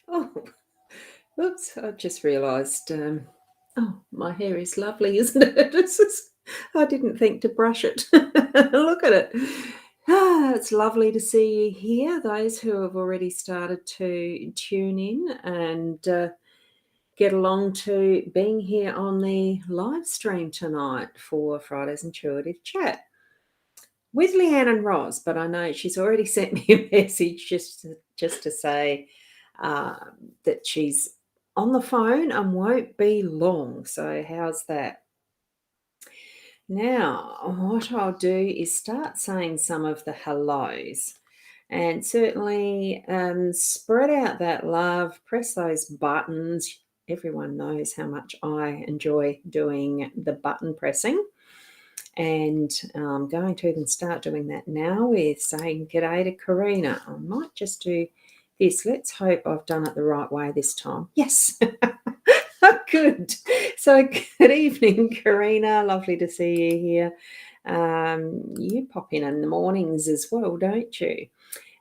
Oh, oops, I just realised, oh, my hair is lovely, isn't it? I didn't think to brush it. Look at it. It's lovely to see you here, those who have already started to tune in and get along to being here on the live stream tonight for Friday's Intuitive Chat with Leanne and Ros, but I know she's already sent me a message just to say that she's on the phone and won't be long. So how's that? Now, what I'll do is start saying some of the hellos and certainly spread out that love, press those buttons. Everyone knows how much I enjoy doing the button pressing. And I'm going to even start doing that now with saying g'day to Karina. I might just do this. Let's hope I've done it the right way this time. Yes. Good. So good evening, Karina. Lovely to see you here. You pop in the mornings as well, don't you?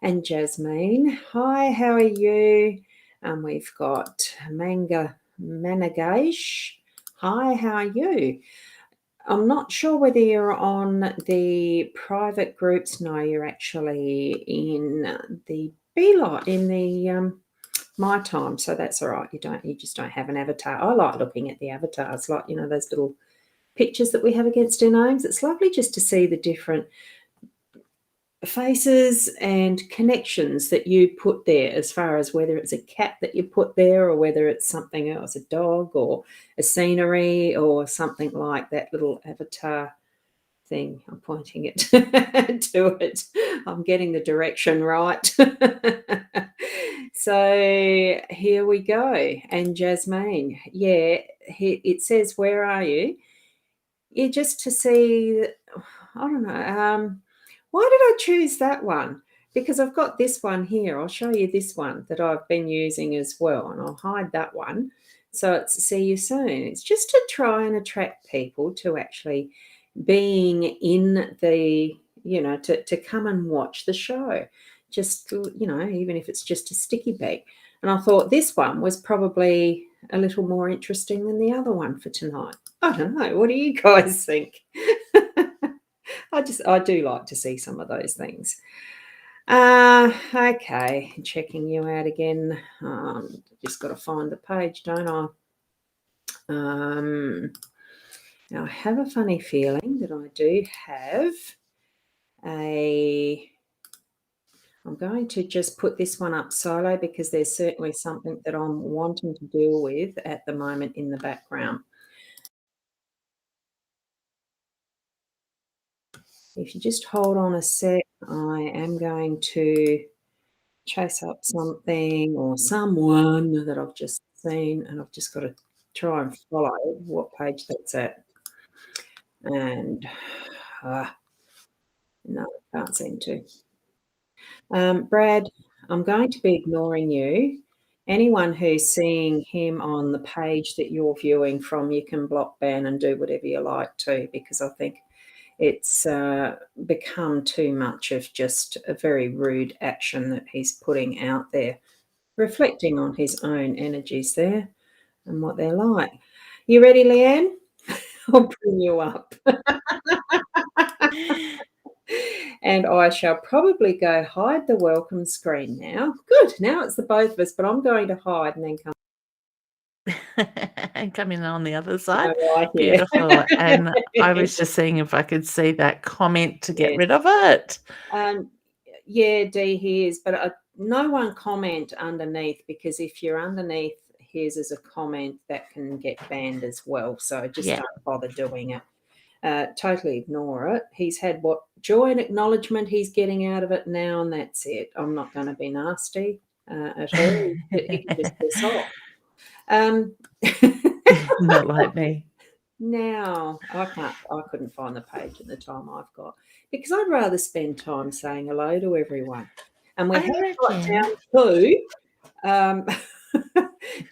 And Jasmine, hi, how are you? We've got Managash. Hi, how are you? I'm not sure whether you're on the private groups. No, you're actually in the B lot, in the my time. So that's all right. You just don't have an avatar. I like looking at the avatars, like, those little pictures that we have against our names. It's lovely just to see the different faces and connections that you put there, as far as whether it's a cat that you put there or whether it's something else, a dog or a scenery or something like that little avatar thing. I'm pointing it to it. I'm getting the direction right. So here we go. And Jasmine, yeah, it says, where are you? Yeah, just to see, I don't know. Why did I choose that one? Because I've got this one here. I'll show you this one that I've been using as well, and I'll hide that one. So it's see you soon. It's just to try and attract people to actually being in the, to come and watch the show. Just, even if it's just a sticky bag. And I thought this one was probably a little more interesting than the other one for tonight. I don't know. What do you guys think? I do like to see some of those things. Okay, checking you out again. Just got to find the page, don't I? Now I have a funny feeling that I do have I'm going to just put this one up solo because there's certainly something that I'm wanting to deal with at the moment in the background. If you just hold on a sec, I am going to chase up something or someone that I've just seen, and I've just got to try and follow what page that's at. And no, I can't seem to. Brad, I'm going to be ignoring you. Anyone who's seeing him on the page that you're viewing from, you can block, ban, and do whatever you like to, because I think it's become too much of just a very rude action that he's putting out there, reflecting on his own energies there and what they're like. You ready, Leanne? I'll bring you up. And I shall probably go hide the welcome screen now. Good, now it's the both of us, but I'm going to hide and then come. And come in on the other side. Right, yeah. Beautiful. And I was just seeing if I could see that comment to get rid of it. Yeah, Dee, he is, but no one comment underneath, because if you're underneath his as a comment, that can get banned as well. So just don't bother doing it. Totally ignore it. He's had what joy and acknowledgement he's getting out of it now, and that's it. I'm not going to be nasty at all. He can just piss off. Not like me. Now I couldn't find the page at the time I've got, because I'd rather spend time saying hello to everyone. And we have got down to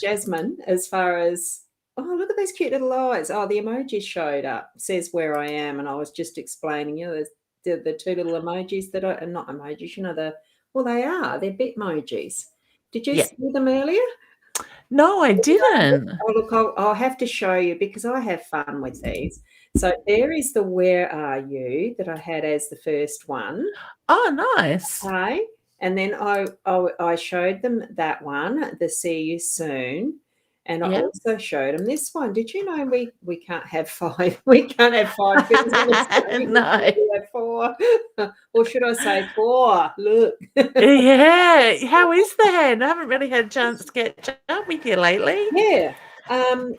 Jasmine, as far as, oh, look at those cute little eyes. Oh, the emojis showed up, says where I am, and I was just explaining, the two little emojis that are not emojis, the Well, they are. They're Bitmojis. Did you Yeah. see them earlier? No, I didn't. Oh, look, I'll have to show you because I have fun with these. So there is the Where Are You that I had as the first one. Oh, nice. Okay. And then I showed them that one, the See You Soon. And I Yeah. also showed them this one. Did you know we can't have 5? We can't have 5 things on the screen. No. We have 4. Or should I say 4? Look. Yeah. How is the hand? I haven't really had a chance to catch up with you lately. Yeah.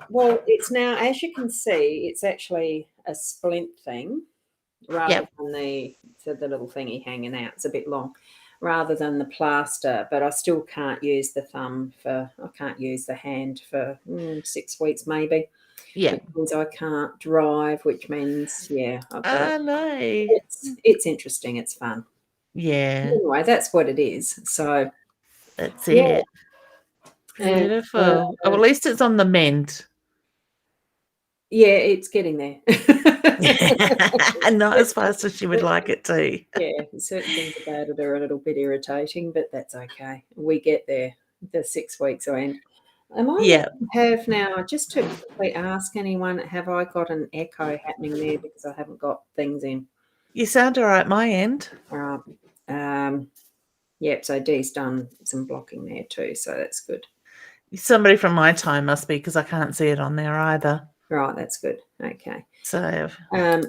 Well, it's now, as you can see, it's actually a splint thing rather than the little thingy hanging out. It's a bit long rather than the plaster, but I still can't use the thumb I can't use the hand for 6 weeks maybe. Yeah. Which means I can't drive, which means, I've got Oh, no. it's interesting. It's fun. Yeah. Anyway, that's what it is. So, That's yeah. it. And, Beautiful. Oh, at least it's on the mend. yeah, it's getting there. Not as fast as you would like it to. Yeah, certain things about it are a little bit irritating, but that's okay. We get there. The 6 weeks will end. Am I Yeah. have now, just to quickly ask anyone, have I got an echo happening there because I haven't got things in? You sound all right, my end. All right. Yep, so Dee's done some blocking there too, so that's good. Somebody from my time must be because I can't see it on there either. Right, that's good. Okay. So,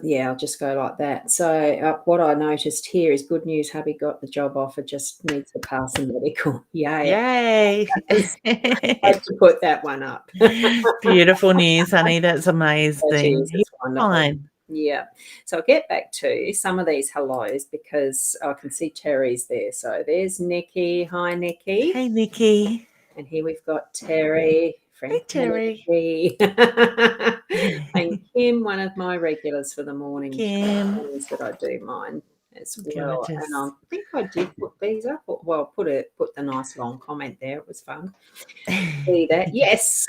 yeah, I'll just go like that. So what I noticed here is good news. Hubby got the job offer, just needs to pass a medical. Yay. I had to put that one up. Beautiful news, honey. That's amazing. That is, it's wonderful. Fine. Yeah. So I'll get back to some of these hellos because I can see Terry's there. So there's Nikki. Hi, Nikki. Hey, Nikki. And here we've got Terry. Hey, Terry. And Kim, one of my regulars for the morning Kim. that I do mine as well. Gorgeous. And I think I did put these up. Well, put the nice long comment there. It was fun. See that? Yes.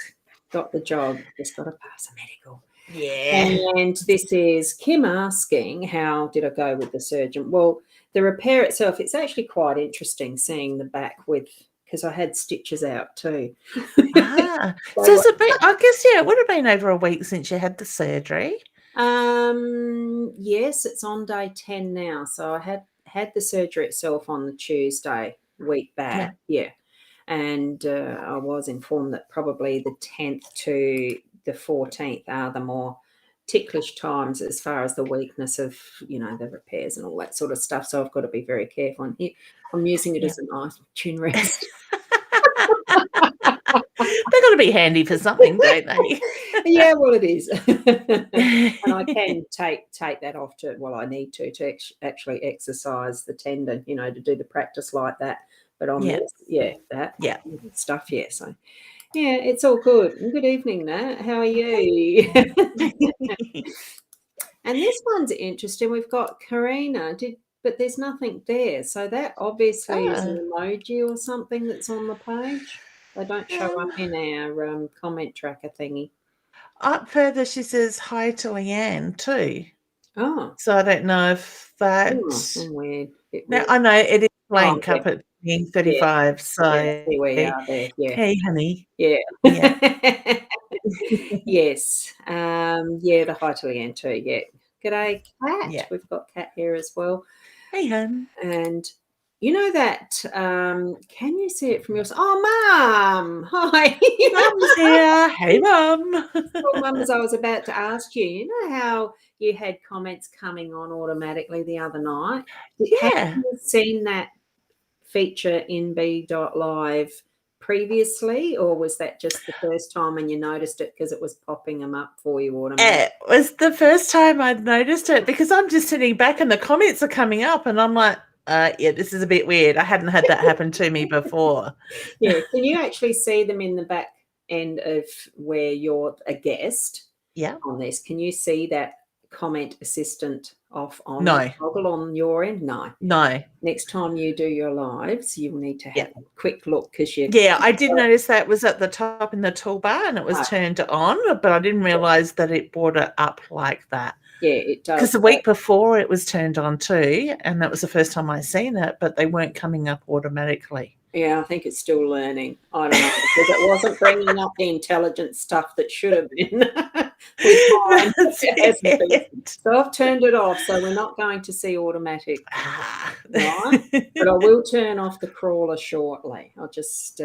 Got the job. Just got to pass a medical. Yeah. And this is Kim asking, how did I go with the surgeon? Well, the repair itself, it's actually quite interesting seeing the back because I had stitches out too. So it's a bit, I guess, it would have been over a week since you had the surgery. Yes, it's on day 10 now. So I had the surgery itself on the Tuesday, week back. Yeah. And I was informed that probably the 10th to the 14th are the more ticklish times as far as the weakness of, the repairs and all that sort of stuff. So I've got to be very careful. And here I'm using it as a nice chin rest. They've got to be handy for something, don't they? Yeah, well, it is. And I can take that off I need to actually exercise the tendon, to do the practice like that. But on this, that stuff, So, it's all good. And good evening, Nat. How are you? And this one's interesting. We've got Karina, but there's nothing there. So that obviously is an emoji or something that's on the page. They don't show up in our comment tracker thingy. Up further, she says hi to Leanne too. Oh. So I don't know if that. Weird. Now, I know it is blank up at 35. So here we are there. Yeah. Hey, honey. Yeah. Yes. The hi to Leanne too. Yeah. G'day, Kat. Yeah. We've got Kat here as well. Hey, hon. And you know that, can you see it from your side? Oh, Mum. Hi. Mum's here. Hey, Mum. Well, Mum, as I was about to ask you, you know how you had comments coming on automatically the other night? Have you seen that feature in B.Live previously, or was that just the first time and you noticed it because it was popping them up for you automatically? It was the first time I'd noticed it because I'm just sitting back and the comments are coming up and I'm like, this is a bit weird. I hadn't had that happen to me before. Yeah. Can you actually see them in the back end of where you're a guest on this? Can you see that comment assistant off on toggle on your end? No. Next time you do your lives, you will need to have a quick look because you. Yeah, I did notice that was at the top in the toolbar and it was turned on, but I didn't realise that it brought it up like that. Yeah, it does. Because the week before it was turned on too, and that was the first time I seen it, but they weren't coming up automatically. Yeah, I think it's still learning. I don't know, because it wasn't bringing up the intelligent stuff that should have been with mine. That's It hasn't been. it. So I've turned it off, so we're not going to see automatic, Ah. right? But I will turn off the crawler shortly. I just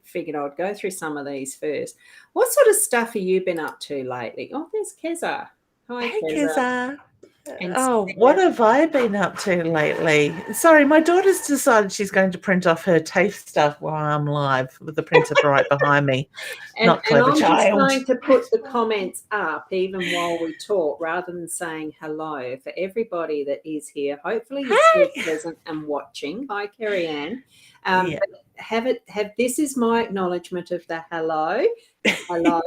figured I'd go through some of these first. What sort of stuff have you been up to lately? Oh, there's Keza. Hi, Hey, Keza. Keza. And Oh, Sarah. what have I been up to lately? Sorry, my daughter's decided she's going to print off her TAFE stuff while I'm live with the printer right behind me. Not clever I'm child. just going to put the comments up even while we talk, rather than saying hello for everybody that is here. Hopefully you're still present and watching. Hi, Kerry Ann. Yeah. Have this is my acknowledgement of the hello. Hello.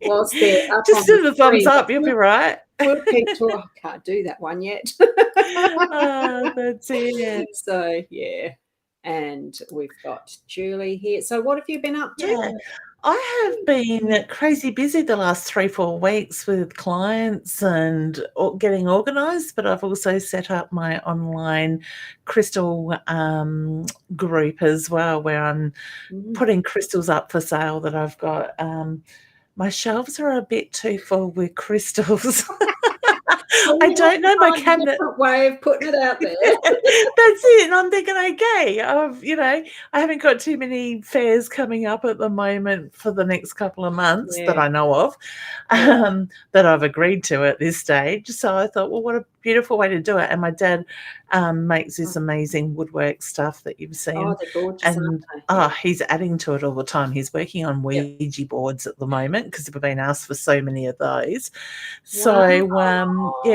Whilst they're up Just on do the thumbs screen, up, you'll be right. We'll keep talking. I can't do that one yet. Oh, that's it. So yeah. And we've got Julie here. So what have you been up to? Yeah. I have been crazy busy the last 3-4 weeks with clients and getting organised, but I've also set up my online crystal group as well, where I'm putting crystals up for sale that I've got. My shelves are a bit too full with crystals. I don't know my cabinet. Way of putting it out there. That's it. And I'm thinking, okay, I haven't got too many fairs coming up at the moment for the next couple of months that I know of, that I've agreed to at this stage. So I thought, well, what a beautiful way to do it. And my dad makes this amazing woodwork stuff that you've seen. Oh, they're gorgeous, and he's adding to it all the time. He's working on Ouija boards at the moment because we've been asked for so many of those. So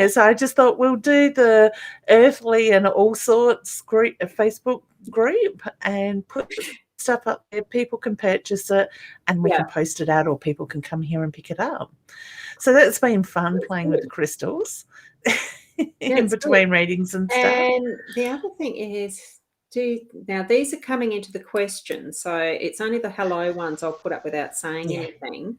so I just thought we'll do the Earthly and All Sorts group, a Facebook group, and put stuff up there. People can purchase it and we can post it out, or people can come here and pick it up. So that's been fun playing with the crystals in between readings and stuff. And the other thing is, now these are coming into the questions, so it's only the hello ones I'll put up without saying anything.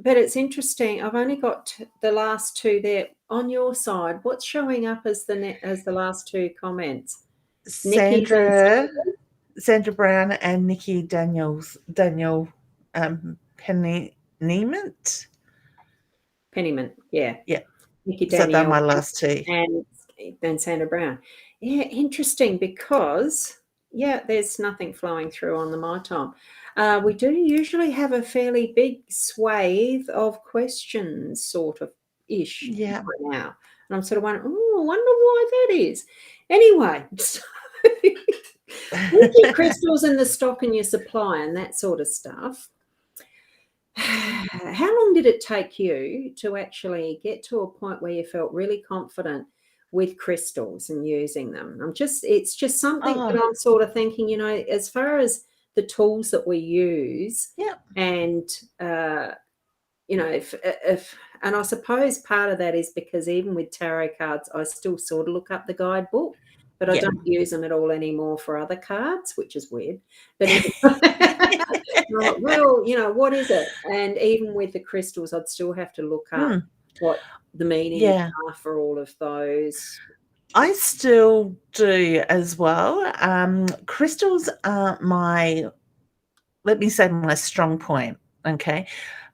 But it's interesting. I've only got the last two there. On your side, what's showing up as the last two comments? Sandra Brown and Nikki Daniel Pennyment. Yeah. Nikki Daniel. So they're my last two. And Sandra Brown. Yeah, interesting, because there's nothing flowing through on the My Time. We do usually have a fairly big swathe of questions, sort of ish, right now. And I'm sort of wondering, I wonder why that is. Anyway, with your crystals and the stock and your supply and that sort of stuff, how long did it take you to actually get to a point where you felt really confident with crystals and using them? It's just something that I'm sort of thinking, as far as the tools that we use, and if and I suppose part of that is because even with tarot cards, I still sort of look up the guidebook, but I don't use them at all anymore for other cards, which is weird. But well, what is it? And even with the crystals, I'd still have to look up what the meaning are for all of those. I still do as well. Crystals aren't my strong point, okay?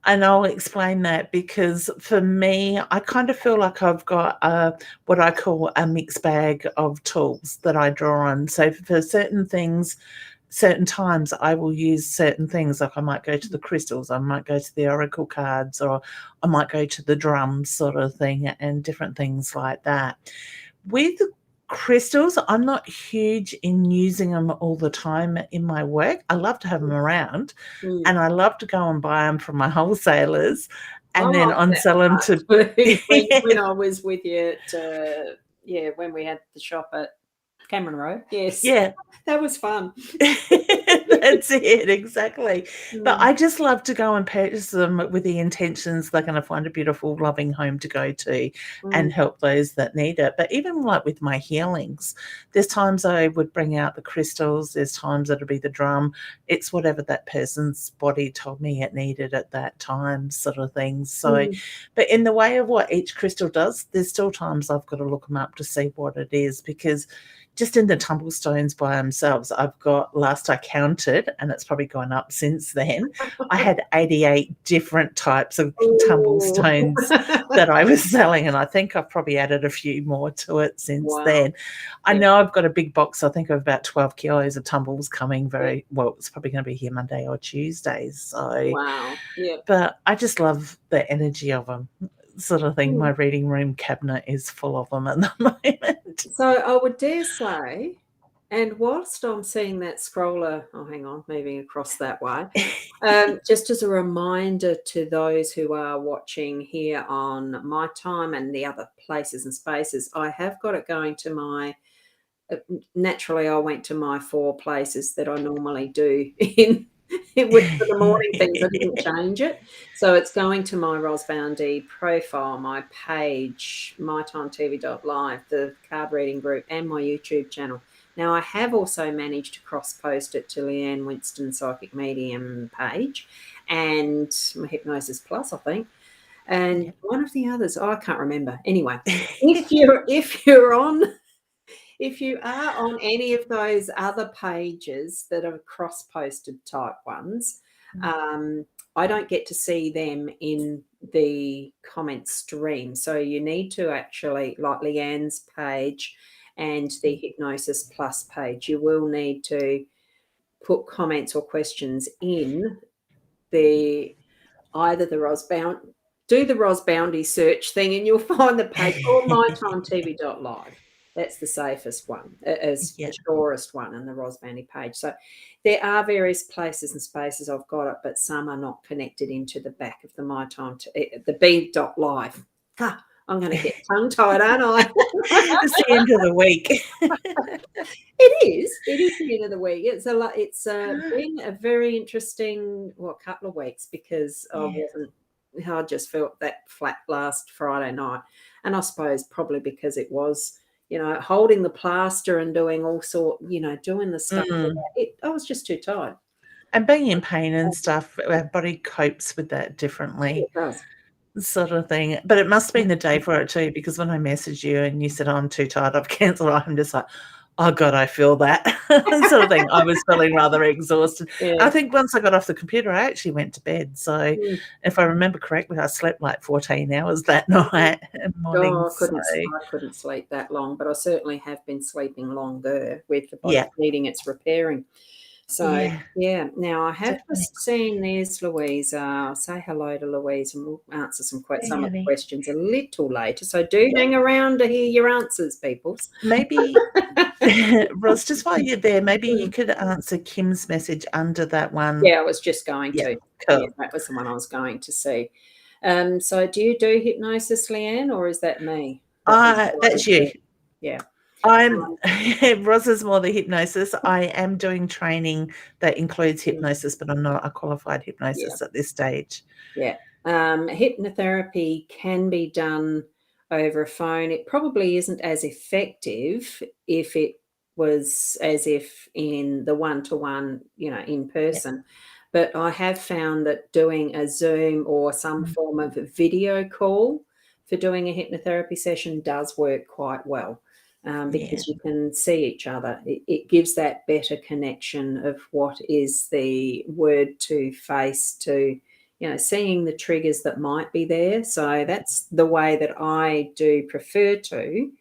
And I'll explain that, because for me, I kind of feel like I've got what I call a mixed bag of tools that I draw on. So for certain things, certain times, I will use certain things. Like I might go to the crystals, I might go to the oracle cards, or I might go to the drums sort of thing, and different things like that. With crystals, I'm not huge in using them all the time in my work. I love to have them around, and I love to go and buy them from my wholesalers and then on-sell them to... when I was with you at, when we had the shop at Cameron Road. Yes. Yeah. That was fun. That's it, exactly. But Mm, I just love to go and purchase them with the intentions they're gonna find a beautiful, loving home to go to mm, and help those that need it. But even, like, with my healings, there's times I would bring out the crystals, there's times it'll be the drum. It's whatever that person's body told me it needed at that time, sort of thing. So, mm. but in the way of what each crystal does, there's still times I've got to look them up to see what it is, because just in the tumblestones by themselves, I've got, last I counted, and it's probably gone up since then, I had 88 different types of Ooh. tumblestones that I was selling, and I think I've probably added a few more to it since Wow. then. I Yeah. know I've got a big box, I think, of about 12 kilos of tumbles coming Yeah. very well. It's probably going to be here Monday or Tuesday. So, Wow. Yeah. but I just love the energy of them, sort of thing. Mm. My reading room cabinet is full of them at the moment. So I would dare say, and whilst I'm seeing that scroller, oh, hang on, moving across that way, just as a reminder to those who are watching here on my time and the other places and spaces, I have got it going to my naturally, I went to my 4 places that I normally do in for the morning things. I didn't change it. So it's going to my Ros Boundy profile, my page, mytimetv.live, the card reading group, and my YouTube channel. Now, I have also managed to cross-post it to Leanne Winston Psychic Medium page and my Hypnosis Plus, I think, and one of the others, oh, I can't remember. Anyway, if you're on if you are on any of those other pages that are cross-posted type ones, I don't get to see them in the comment stream. So you need to actually, like Leanne's page and the Hypnosis Plus page, you will need to put comments or questions in the either the Ros Bound do the Ros Boundy search thing and you'll find the page, or mytimetv.live. That's the safest one, as Yeah. the surest one, and the Ros Boundy page. So there are various places and spaces I've got it, but some are not connected into the back of the My Time, the B.live. Ah, I'm going to get tongue tied, aren't I? It's the end of the week. It is. It is the end of the week. It's a lot. It's been a very interesting couple of weeks because Yeah. I just felt that flat last Friday night, and I suppose probably because it was holding the plaster and doing all sort doing the stuff. Mm. I was just too tired. And being in pain and stuff, our body copes with that differently, It does. sort of thing. But it must have been the day for it too, because when I messaged you and you said, "Oh, I'm too tired, I've cancelled," I'm just like, "Oh God, I feel that," sort of thing. I was feeling rather exhausted. I Yeah. think once I got off the computer, I actually went to bed. So Mm. if I remember correctly, I slept like 14 hours that night and Oh, morning. So I couldn't sleep that long, but I certainly have been sleeping longer with the body yeah, needing its repairing. So, yeah, yeah. Now I have definitely. just seen there's Louise. I'll say hello to Louise and we'll answer some Hey, of the honey. questions a little later. So do Yeah. hang around to hear your answers, peoples. Maybe Ros, just while you're there, maybe you Mm. could answer Kim's message under that one. Yeah, I was just going Yeah, to. Yeah, cool. that was the one I was going to see. So do you do hypnosis, Leanne, or is that me? That's you. Yeah. I'm Um, Ros is more the hypnosis. I am doing training that includes mm, hypnosis, but I'm not a qualified yeah. hypnosis at this stage. Yeah. Hypnotherapy can be done over a phone. It probably isn't as effective if it was as if in the one-to-one, in Yeah. person. But I have found that doing a Zoom or some Mm, form of a video call for doing a hypnotherapy session does work quite well, yeah. because you can see each other. It gives that better connection of what is the word to face to seeing the triggers that might be there. So that's the way that I do prefer to,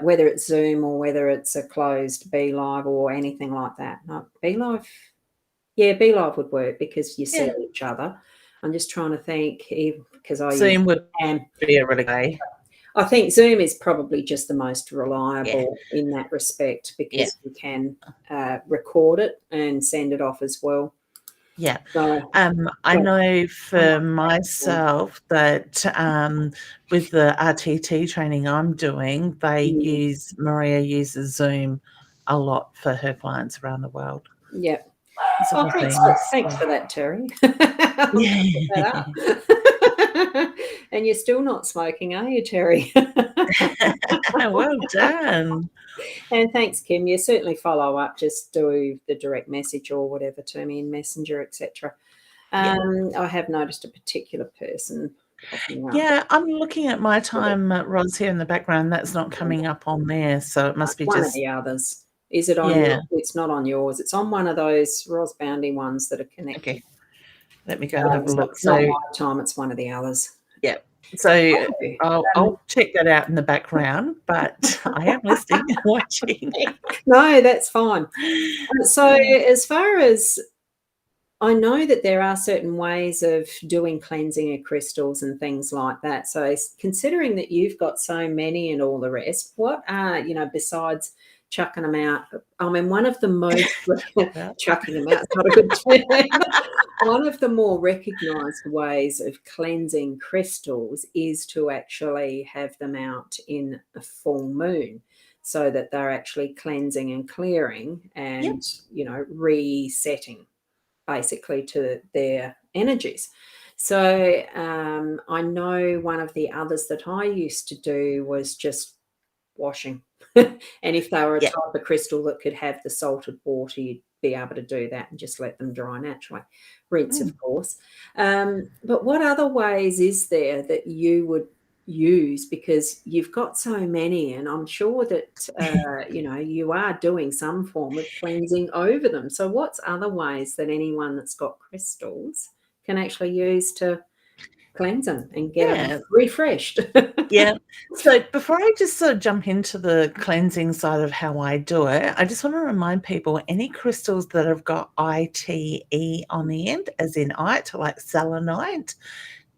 whether it's Zoom or whether it's a closed Be Live or anything like that. No, Be Live, yeah, Be Live would work because you see Yeah. each other. I'm just trying to think, because I use Zoom would am. be a really good. I think Zoom is probably just the most Yeah. reliable in that respect Yeah. because you can record it and send it off as well. Yeah. So, I yeah, know I like for that. myself that, with the RTT training I'm doing, Mm, Maria uses Zoom a lot for her clients around the world. yeah. sort Oh, of thanks thing. thanks for that, Terry. I'll put that Yeah. up. And you're still not smoking, are you, Terry? Well done. And thanks, Kim. You certainly follow up, just do the direct message or whatever to me in Messenger, etc. Yeah. I have noticed a particular person popping up. Yeah, I'm looking at my time, Ros, here in the background. That's not coming up on there, so it must be One of just the others. Is it on yeah. your it's not on yours. It's on one of those Ros Boundy ones that are connected. Okay, let me go and have a look. It's not So, my time, it's one of the others. yeah. So, um, I'll check that out in the background, but I am listening and watching. No, that's fine. So, as far as I know that there are certain ways of doing cleansing of crystals and things like that. So, considering that you've got so many and all the rest, what are, besides chucking them out? I mean, one of the most chucking them out is not a good term. One of the more recognised ways of cleansing crystals is to actually have them out in a full moon so that they're actually cleansing and clearing Yep. and, resetting basically to their energies. So I know one of the others that I used to do was just washing. And if they were a Yep. type of crystal that could have the salted water, you'd be able to do that and just let them dry naturally. Rinse, of course. But what other ways is there that you would use, because you've got so many, and I'm sure that you are doing some form of cleansing over them. So what's other ways that anyone that's got crystals can actually use to cleanse them and get them refreshed? Yeah. So before I just sort of jump into the cleansing side of how I do it, I just want to remind people, any crystals that have got ITE on the end, as in it, like selenite,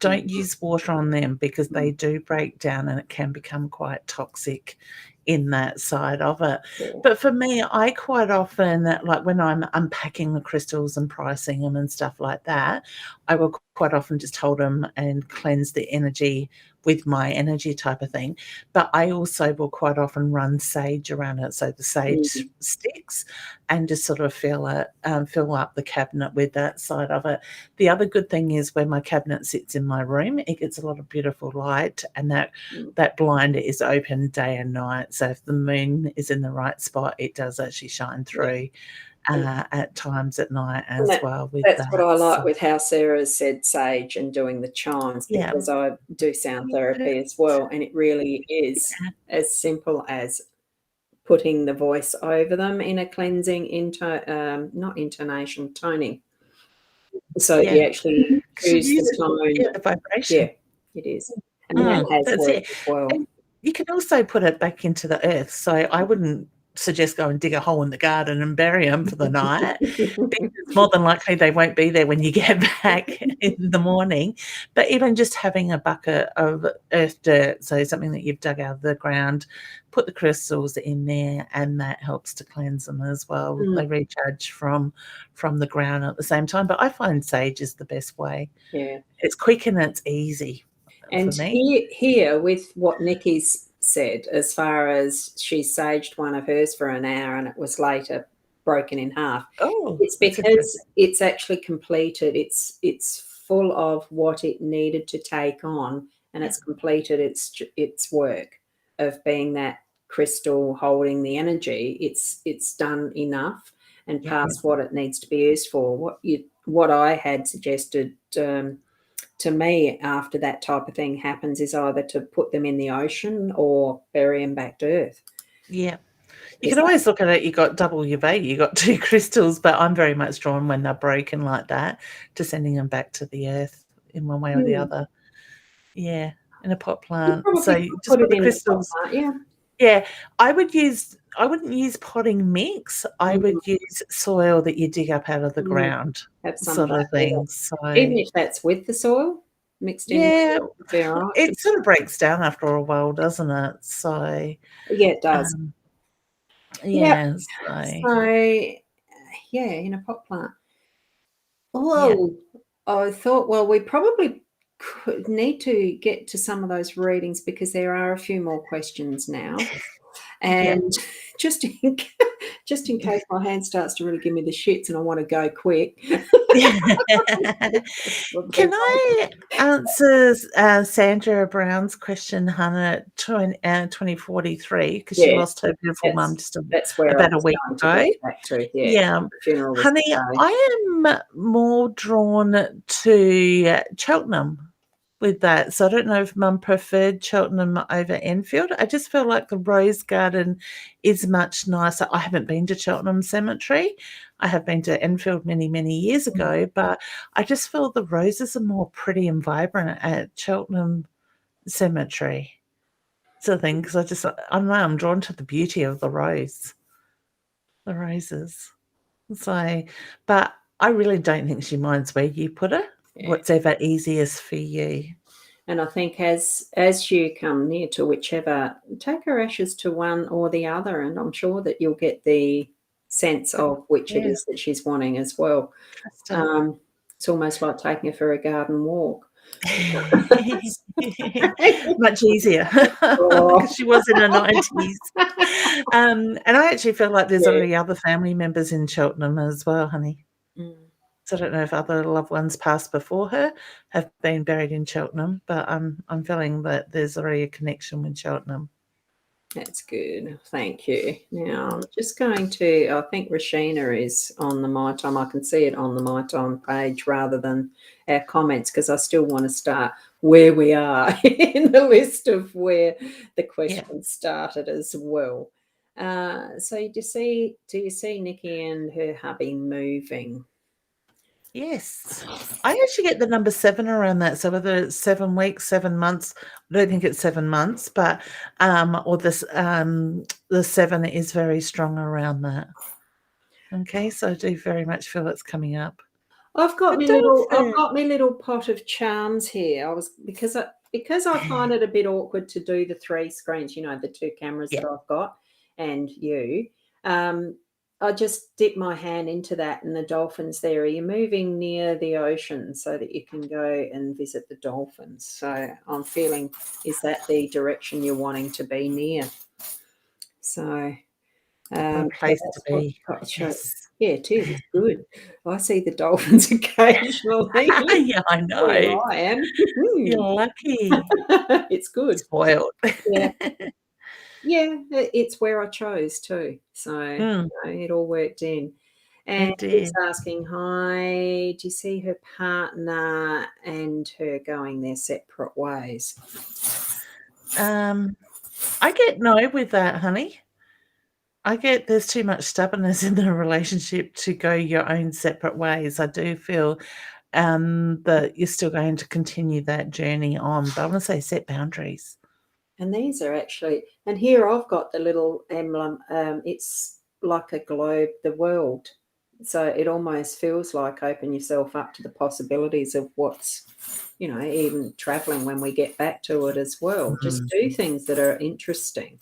don't use water on them because they do break down and it can become quite toxic in that side of it. Sure. But for me, I quite often, like when I'm unpacking the crystals and pricing them and stuff like that, I will quite often just hold them and cleanse the energy with my energy type of thing. But I also will quite often run sage around it, so the sage sticks, and just sort of fill up the cabinet with that side of it. The other good thing is when my cabinet sits in my room, it gets a lot of beautiful light, and that blind is open day and night. So if the moon is in the right spot, it does actually shine through at times at night as well with That's that. what I like with how Sarah said sage and doing the chimes, Yeah. because I do sound therapy as well, and it really is as simple as putting the voice over them in a cleansing not intonation, toning. So you actually choose the tone. The vibration. Yeah, it is. And that has That's worked it. as well. And you can also put it back into the earth. So I wouldn't suggest go and dig a hole in the garden and bury them for the night, because more than likely they won't be there when you get back in the morning. But even just having a bucket of earth dirt, so something that you've dug out of the ground, put the crystals in there, and that helps to cleanse them as well. They recharge from the ground at the same time. But I find sage is the best way. Yeah. It's quick and it's easy. And here with what Nikki's said, as far as she saged one of hers for an hour and it was later broken in half, it's because it's actually completed. It's full of what it needed to take on, and it's completed its work of being that crystal holding the energy. It's done enough and past what it needs to be used for. What I had suggested to me after that type of thing happens is either to put them in the ocean or bury them back to earth. Yeah. You can always look at it, you got double your value, you got 2 crystals, but I'm very much drawn when they're broken like that to sending them back to the earth in one way or the other. Yeah, in a pot plant. So you just put the crystals. Yeah, I wouldn't use potting mix. I would use soil that you dig up out of the ground, Have some sort of thing. So even if that's with the soil mixed in. yeah, Right. it sort of breaks down after a while, doesn't it? So yeah, it does. Yeah. So yeah, in a pot plant. Oh, I thought, well, we probably could need to get to some of those readings because there are a few more questions now. And just just in case my hand starts to really give me the shits and I want to go quick. Can I answer Sandra Brown's question, Hannah, 2043, because she Yeah, lost her beautiful mum just that's where I about a was week going to ago? get back to. Yeah, Yeah. the funeral was Honey, today. I am more drawn to Cheltenham with that. So I don't know if Mum preferred Cheltenham over Enfield. I just feel like the Rose Garden is much nicer. I haven't been to Cheltenham Cemetery. I have been to Enfield many, many years ago, but I just feel the roses are more pretty and vibrant at Cheltenham Cemetery. Sort of thing, because I don't know, I'm drawn to the beauty of the roses. So, but I really don't think she minds where you put her. Yeah. Whatever easiest for you. And I think as you come near to whichever, take her ashes to one or the other, and I'm sure that you'll get the sense of which it is that she's wanting as well. It's almost like taking her for a garden walk. Much easier because she was in her 90s. And I actually feel like there's already other family members in Cheltenham as well, honey. So I don't know if other loved ones passed before her have been buried in Cheltenham, but I'm feeling that there's already a connection with Cheltenham. That's good. Thank you. Now I'm just going to, I think Rashina is on the My Time. I can see it on the My Time page rather than our comments, because I still want to start where we are in the list of where the question started as well. So do you see Nikki and her hubby moving? Yes. I actually get the number 7 around that. So whether it's 7 weeks, 7 months, I don't think it's 7 months, but or this the 7 is very strong around that. Okay, so I do very much feel it's coming up. I've got my little pot of charms here. Because I find it a bit awkward to do the 3 screens, the 2 cameras that I've got and you. I just dip my hand into that, and the dolphins there. Are you moving near the ocean so that you can go and visit the dolphins? So I'm feeling, is that the direction you're wanting to be near? So place to be. Yes. Yeah, it is. It's good. I see the dolphins occasionally. Yeah, I know. Where I am. You're lucky. It's good. Spoiled. Yeah. Yeah, it's where I chose too. So it all worked in. And it's asking, hi, do you see her partner and her going their separate ways? I get no with that, honey. I get there's too much stubbornness in the relationship to go your own separate ways. I do feel that you're still going to continue that journey on. But I want to say set boundaries. And these are actually, and here I've got the little emblem. It's like a globe, the world. So it almost feels like open yourself up to the possibilities of what's, even traveling when we get back to it as well. Just do things that are interesting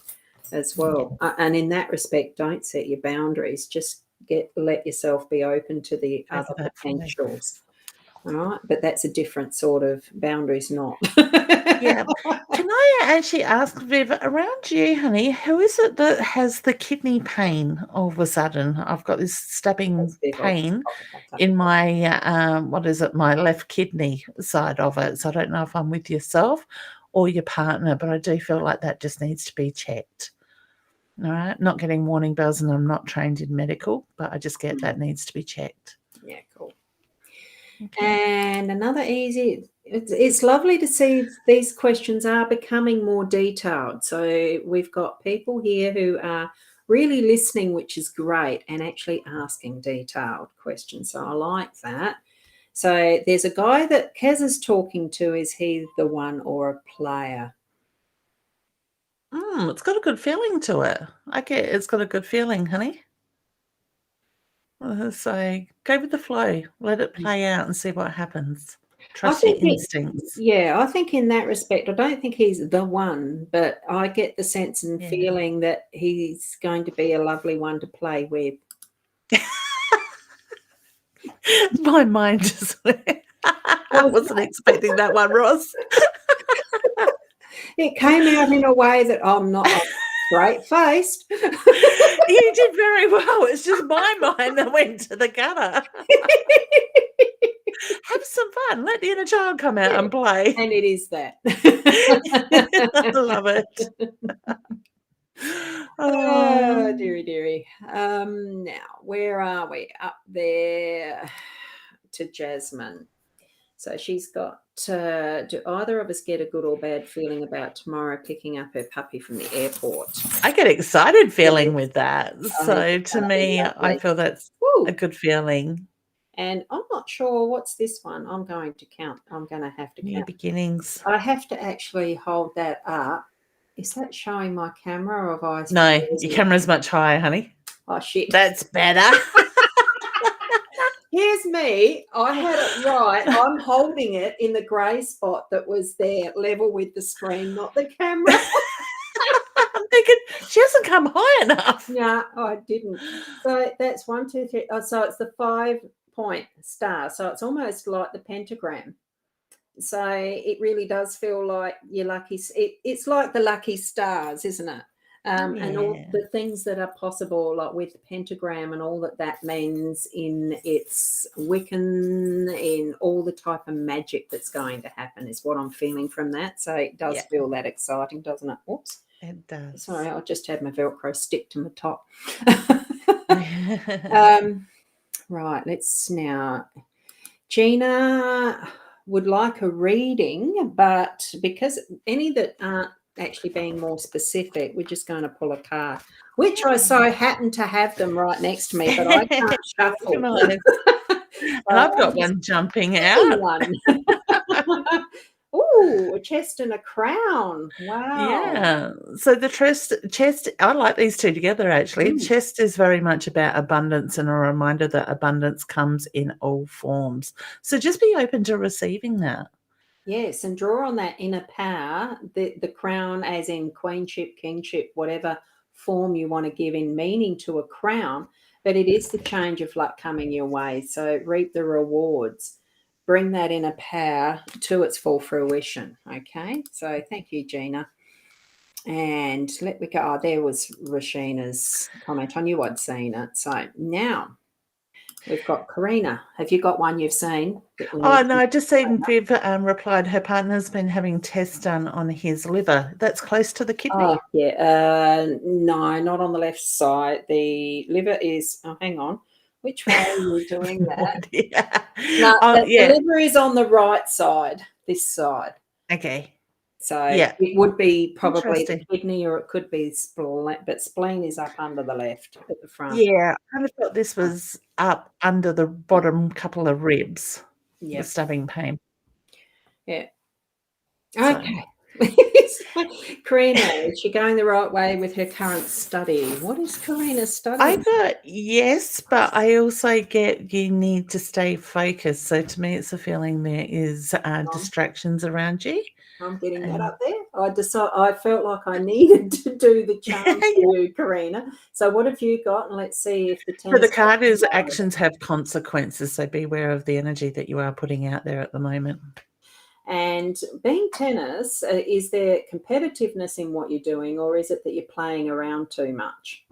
as well. And in that respect, don't set your boundaries. Just let yourself be open to the other potentials. All right, but that's a different sort of boundaries, not. Yeah. Can I actually ask, Viv, around you, honey, who is it that has the kidney pain all of a sudden? I've got this stabbing pain in my, my left kidney side of it. So I don't know if I'm with yourself or your partner, but I do feel like that just needs to be checked. All right. Not getting warning bells, and I'm not trained in medical, but I just get that needs to be checked. Yeah, cool. Okay. And another easy, it's lovely to see these questions are becoming more detailed. So we've got people here who are really listening, which is great, and actually asking detailed questions. So I like that. So there's a guy that Kaz is talking to. Is he the one or a player? It's got a good feeling to it. It's got a good feeling, honey. So go with the flow. Let it play out and see what happens. Trust your instincts. I think in that respect, I don't think he's the one, but I get the sense and feeling that he's going to be a lovely one to play with. My mind just went. I wasn't expecting that one, Ros. It came out in a way that I'm not. Straight-faced. You did very well. It's just my mind that went to the gutter. Have some fun. Let the inner child come out and play. And it is that. I love it. Oh, dearie, dearie. Now, where are we? Up there to Jasmine. So she's got, do either of us get a good or bad feeling about tomorrow picking up her puppy from the airport? I get excited feeling with that. So to me, lovely. I feel that's a good feeling. And I'm not sure what's this one. I'm going to count. I'm going to have to New count. beginnings. I have to actually hold that up. Is that showing my camera or have I? No, your camera's much higher, honey. Oh, shit. That's better. Here's me. I had it right. I'm holding it in the grey spot that was there, level with the screen, not the camera. I'm thinking she hasn't come high enough. No, I didn't. So that's 1, 2, 3. Oh, so it's the 5-point star. So it's almost like the pentagram. So it really does feel like your lucky. It's like the lucky stars, isn't it? And all the things that are possible, like with the pentagram and all that means in its Wiccan, in all the type of magic that's going to happen is what I'm feeling from that. So it does feel that exciting, doesn't it? Oops. It does. Sorry, I just had my Velcro stick to my top. Right, let's now. Gina would like a reading, but because any that aren't actually being more specific, we're just going to pull a card, which I so happen to have them right next to me, but I can't shuffle. And I've got one jumping out. Oh, a chest and a crown. Wow. Yeah. So the chest, I like these two together actually. Chest is very much about abundance and a reminder that abundance comes in all forms. So just be open to receiving that. Yes, and draw on that inner power, the crown as in queenship, kingship, whatever form you want to give in meaning to a crown, but it is the change of luck coming your way. So reap the rewards. Bring that inner power to its full fruition, okay? So thank you, Gina. And let me go. Oh, there was Rashina's comment. I knew I'd seen it. So now we've got Karina. Have you got one you've seen? Oh, no, I just seen Viv replied her partner's been having tests done on his liver. That's close to the kidney? Oh, yeah. No, not on the left side. The liver is, oh, hang on. Which way are you doing that? No, the liver is on the right side, this side. Okay. So it would be probably the kidney or it could be spleen, but spleen is up under the left at the front. Yeah, I kind of thought this was up under the bottom couple of ribs, the stabbing pain. Yeah. Okay. Karina, is she going the right way with her current study? What is Karina studying? I got yes, but I also get you need to stay focused. So to me, it's a feeling there is distractions around you. I'm getting that up there. I felt like I needed to do the charm for you, Karina. So what have you got? And let's see if the So the card is actions have consequences. So beware of the energy that you are putting out there at the moment. And being tennis, is there competitiveness in what you're doing, or is it that you're playing around too much?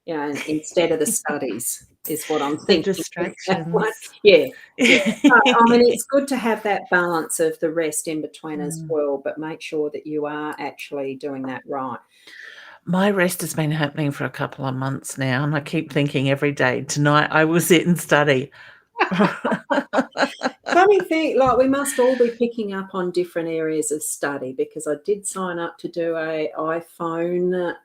You know, instead of the studies is what I'm thinking. Distractions. Yeah. I mean, it's good to have that balance of the rest in between as well, but make sure that you are actually doing that right. My rest has been happening for a couple of months now, and I keep thinking every day, tonight I will sit and study. Funny thing, like we must all be picking up on different areas of study, because I did sign up to do a iPhone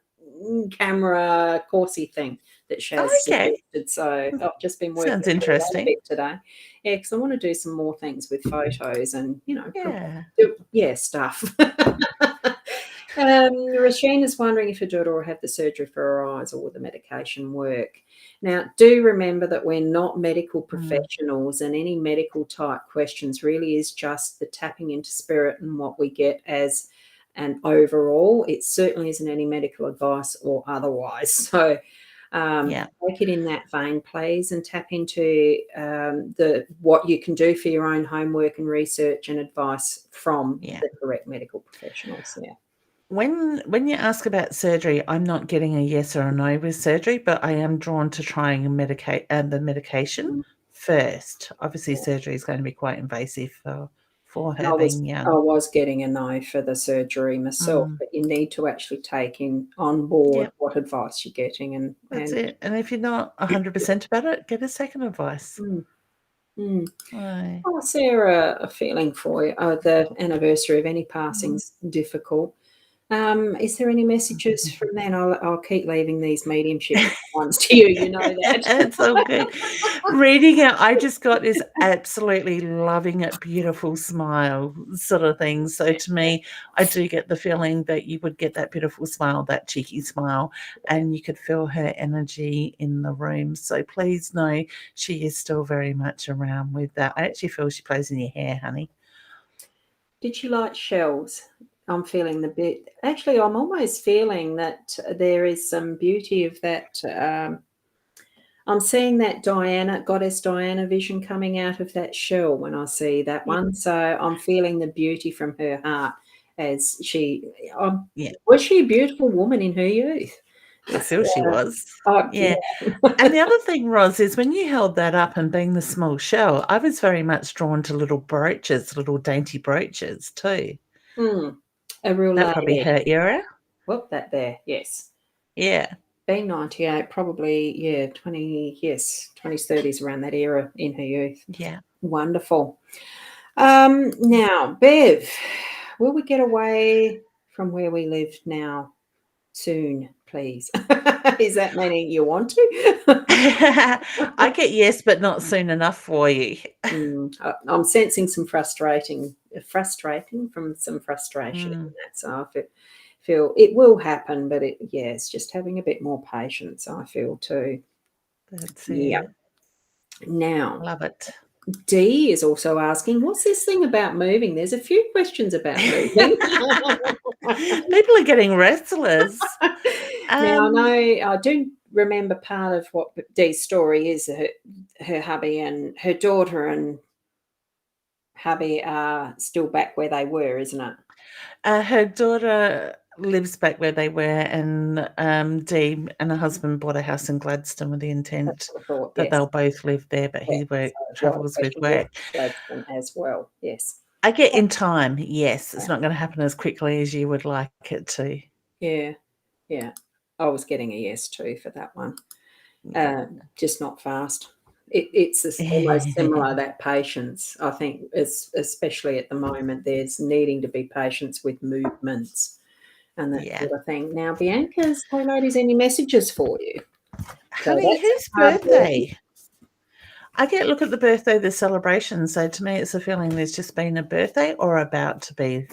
camera coursey thing that Shaz suggested. So I've just been working. Sounds interesting. A bit today. Yeah, because I want to do some more things with photos and stuff. Rashina's wondering if her daughter will have the surgery for her eyes or will the medication work. Now, do remember that we're not medical professionals, and any medical type questions really is just the tapping into spirit and what we get as an overall. It certainly isn't any medical advice or otherwise. So take it in that vein, please, and tap into what you can do for your own homework and research and advice from the correct medical professionals. Yeah. When you ask about surgery, I'm not getting a yes or a no with surgery, but I am drawn to trying the medication Mm, first. Obviously, yeah. surgery is going to be quite invasive for And her being I young. was getting a no for the surgery myself, Mm, but you need to actually take in on board yep, what advice you're getting that's and it. And if you're not 100% about it, get a second advice. mm, mm. Aye. Oh, Sarah, a feeling for you. Oh, the anniversary of any Mm. passing's difficult. Is there any messages from then? I'll keep leaving these mediumship ones to you. You know that. It's all good. Reading it, I just got this absolutely loving it, beautiful smile sort of thing. So to me, I do get the feeling that you would get that beautiful smile, that cheeky smile, and you could feel her energy in the room. So please know she is still very much around with that. I actually feel she plays in your hair, honey. Did you like shells? I'm feeling the bit. Actually, I'm almost feeling that there is some beauty of that. I'm seeing that Diana, Goddess Diana vision coming out of that shell when I see that Yeah. one. So I'm feeling the beauty from her heart as Yeah, was she a beautiful woman in her youth? I It's, feel she was. yeah. Yeah. And the other thing, Ros, is when you held that up and being the small shell, I was very much drawn to little brooches, little dainty brooches too. A real That probably lady. her era. Whoop, that there. Yes. Yeah. B98, probably, yeah, 20, yes, 20s, 30s, around that era in her youth. Yeah. Wonderful. Now, Bev, will we get away from where we live now soon, please? Is that meaning you want to? I get yes, but not soon enough for you. I'm sensing some frustrating from some frustration in Mm, that. So I feel it will happen, but it's just having a bit more patience, I feel too. that's Yeah. it. Now, Love it. Dee is also asking, what's this thing about moving? There's a few questions about moving. People are getting restless. Now, I Um, know I do remember part of what Dee's story is her hubby and her daughter and hubby are still back where they were, isn't it? her daughter lives back where they were, and Dee and her husband bought a house in Gladstone with the That's intent what I thought, that yes. they'll both live there, but Yeah. he So right travels with question was work. Gladstone as well. Yes. I get in time, yes. It's Yeah. not going to happen as quickly as you would like it to. Yeah. Yeah. I was getting a yes too for that one. Just not fast. It's almost similar, that patience. I think, especially at the moment, there's needing to be patience with movements and that Yeah. sort of thing. Now, Bianca's, hey ladies, any messages for you? So Honey, that's whose a hard one. birthday? I get look at the birthday, the celebration. So to me, it's a feeling there's just been a birthday or about to be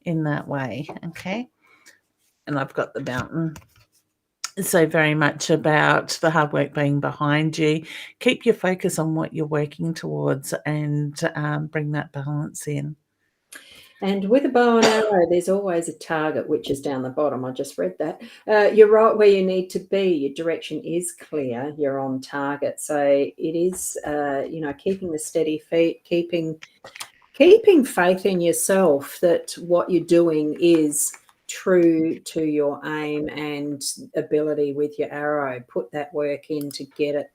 in that way. Okay. And I've got the mountain. So very much about the hard work being behind you. Keep your focus on what you're working towards and bring that balance in. And with a bow and arrow, there's always a target, which is down the bottom. I just read that. You're right where you need to be. Your direction is clear. You're on target. So it is, keeping the steady feet, keeping faith in yourself that what you're doing is true to your aim and ability with your arrow. Put that work in to get it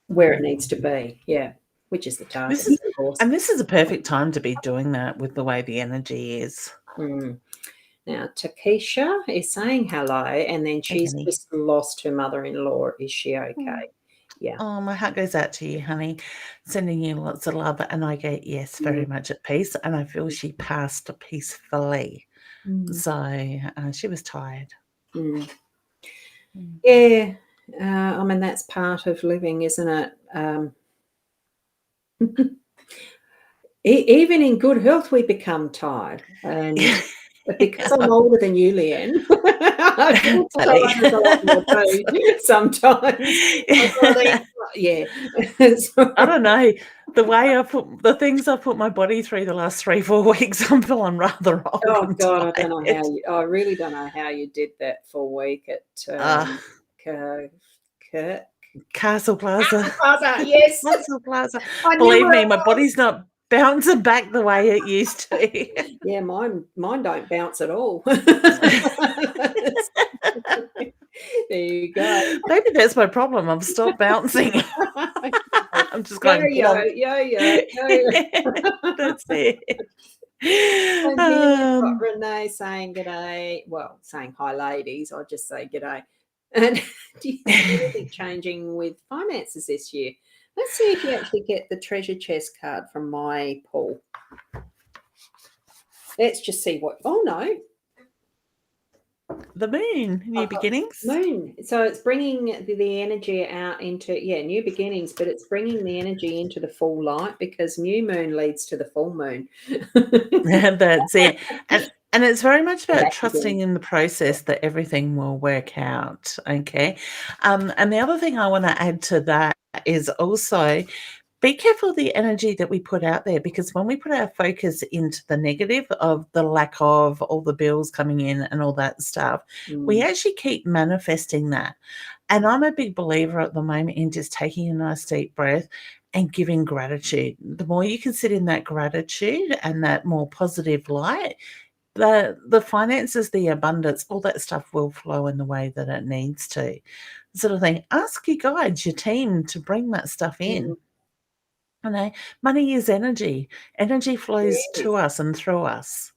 where it needs to be. Yeah, which is the target, This is of course. and this is a perfect time to be doing that with the way the energy is. Mm. Now, Takesha is saying hello, and then Hey, she's honey. just lost her mother-in-law. Is she okay? Yeah. Oh, my heart goes out to you, honey. Sending you lots of love, and I get yes, Mm, very much at peace, and I feel she passed peacefully. mm, So she was tired. mm. Mm. Yeah. I mean, that's part of living, isn't it? Even in good health, we become tired. And because I'm older than you, Leanne, I feel Honey. tired a lot more too sometimes. I've got to yeah. So I don't know. The things I've put my body through the last 3, 4 weeks, I'm feeling rather old oh and God, I don't know how tired. I really don't know how you did that full week at Uh, K- K- Castle Plaza. Castle Plaza. Yes, Castle Plaza. I knew Believe where me, it my was. body's not bouncing back the way it used to. Yeah, mine don't bounce at all. There you go. Maybe that's my problem. I've stopped bouncing. I'm just going Yo-yo, plonk. yo-yo, yo-yo. That's it. And here we've got Um, Renee saying g'day. Well, saying hi, ladies. I'll just say g'day. And do you see anything changing with finances this year? Let's see if you actually get the treasure chest card from my pool. Let's just see what. Oh no, the moon, new I've got beginnings. moon. So it's bringing the energy out into new beginnings, but it's bringing the energy into the full light because new moon leads to the full moon. That's it. And it's very much about Back trusting again. in the process that everything will work out. Okay. And the other thing I want to add to that is also be careful the energy that we put out there, because when we put our focus into the negative of the lack of all the bills coming in and all that stuff, we actually keep manifesting that. And I'm a big believer at the moment in just taking a nice deep breath and giving gratitude. The more you can sit in that gratitude and that more positive light, the finances, the abundance, all that stuff will flow in the way that it needs to. Sort of thing. Ask your guides, your team to bring that stuff in. You know, money is energy. Energy flows Yes. to us and through us.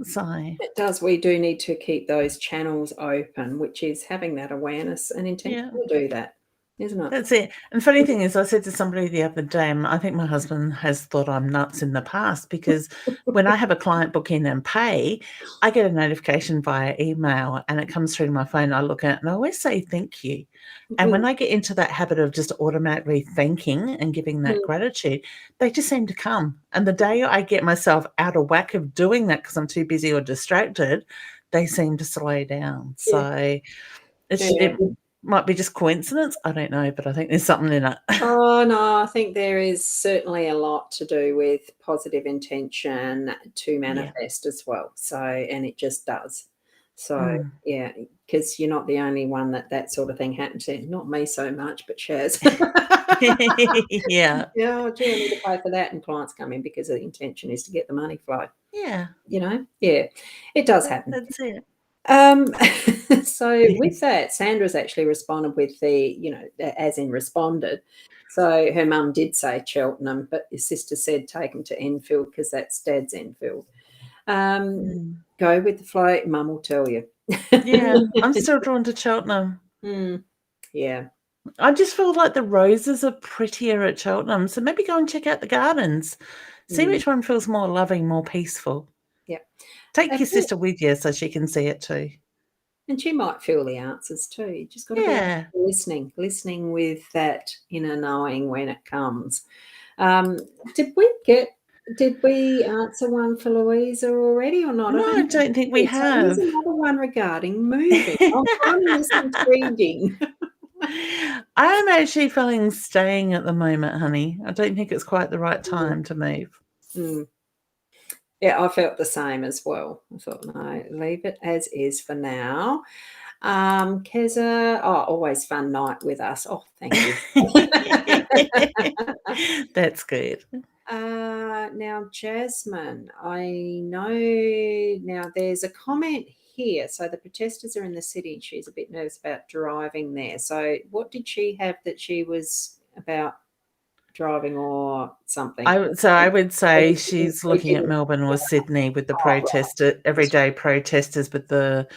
So It does. We do need to keep those channels open, which is having that awareness and intention to do that, isn't it? that's it. And funny thing is, I said to somebody the other day, I think my husband has thought I'm nuts in the past, because when I have a client book in and pay, I get a notification via email and it comes through to my phone. I look at it and I always say thank you. And when I get into that habit of just automatically thanking and giving that gratitude, they just seem to come. And the day I get myself out of whack of doing that because I'm too busy or distracted, they seem to slow down. So it might be just coincidence. I don't know, but I think there's something in it. Oh, no, I think there is certainly a lot to do with positive intention to manifest as well. So, and it just does. So, yeah, because you're not the only one that sort of thing happens to. Not me so much, but Shaz. Yeah. Yeah, gee, I need to pay for that, and clients come in because the intention is to get the money flow. Yeah. Yeah, it does happen. That's it. So with that, Sandra's actually responded with as in responded. So her mum did say Cheltenham, but your sister said take them to Enfield because that's Dad's Enfield. Go with the flow, Mum will tell you. Yeah, I'm still drawn to Cheltenham. Yeah. I just feel like the roses are prettier at Cheltenham, so maybe go and check out the gardens. See which one feels more loving, more peaceful. Yeah. Take your sister with you so she can see it too. And she might feel the answers too. You just got to be listening with that inner knowing when it comes. Did we answer one for Louisa already or not? No, I don't think we have. So here's another one regarding moving. I'm finding this intriguing. I'm actually feeling staying at the moment, honey. I don't think it's quite the right time to move. Yeah, I felt the same as well. I thought, no, leave it as is for now. Keza, always fun night with us. Oh, thank you. That's good. Now, Jasmine, I know now there's a comment here. So the protesters are in the city and she's a bit nervous about driving there. So what did she have that she was about driving or something? I would say she's looking at Melbourne or Sydney with the everyday protesters with the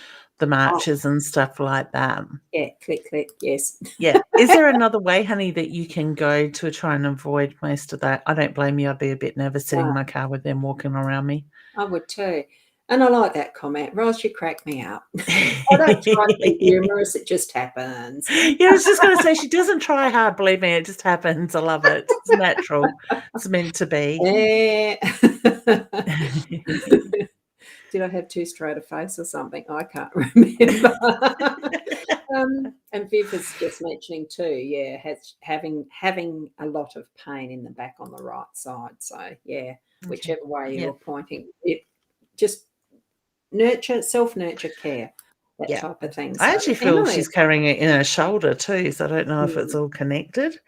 marches and stuff like that. Yeah, click, yes. Yeah. Is there another way, honey, that you can go to try and avoid most of that? I don't blame you. I'd be a bit nervous sitting in my car with them walking around me. I would too. And I like that comment. Ros, you crack me up. I don't try to be humorous. It just happens. Yeah, I was just going to say, she doesn't try hard. Believe me, it just happens. I love it. It's natural. It's meant to be. Did I have too straight a face or something? I can't remember. And Viv is just mentioning too, having a lot of pain in the back on the right side. So whichever way you're pointing, it just self-nurture care, that type of thing. So, I actually feel she's carrying it in her shoulder too, so I don't know if it's all connected.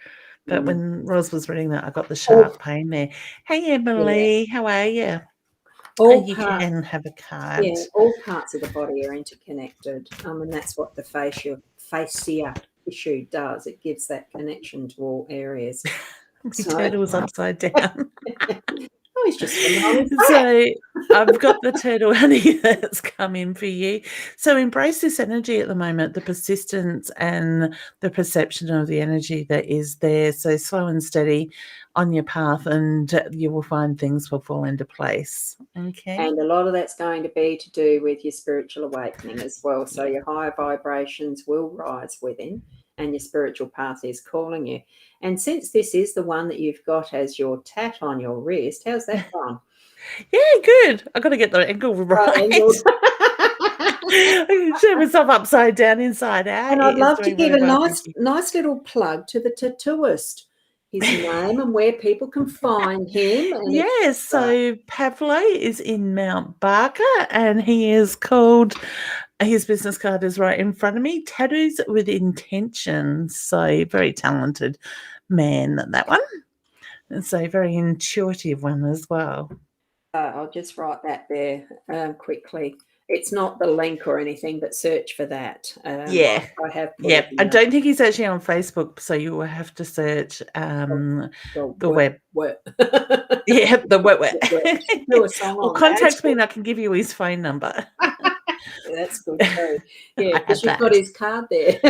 But when Ros was reading that, I got the All, sharp pain there. Hey, yeah, Emily, how are you? all You parts. can have a card. Yeah, all parts of the body are interconnected, and that's what the fascia tissue does. It gives that connection to all areas. My So, turtle's upside down. oh, he's just swimming on his back. So I've got the turtle honey that's come in for you. So embrace this energy at the moment, the persistence and the perception of the energy that is there. So slow and steady on your path, and you will find things will fall into place. Okay. And a lot of that's going to be to do with your spiritual awakening as well. So your higher vibrations will rise within, and your spiritual path is calling you. And since this is the one that you've got as your tat on your wrist, how's that gone? Yeah, good. I got to get the angle right. I can turn myself upside down, inside out. And I'd love to give a well, nice little plug to the tattooist, his name and where people can find him. And yes, so Pavlo is in Mount Barker, and he is called, his business card is right in front of me, Tattoos with Intention. So very talented man, that one. And so very intuitive one as well. I'll just write that there quickly. It's not the link or anything, but search for that. Yeah. I have put Yep. I don't think he's actually on Facebook, so you will have to search the web. Yeah, the web. Do a song or on contact that. me and I can give you his phone number. That's good too. Yeah, because you've got his card there.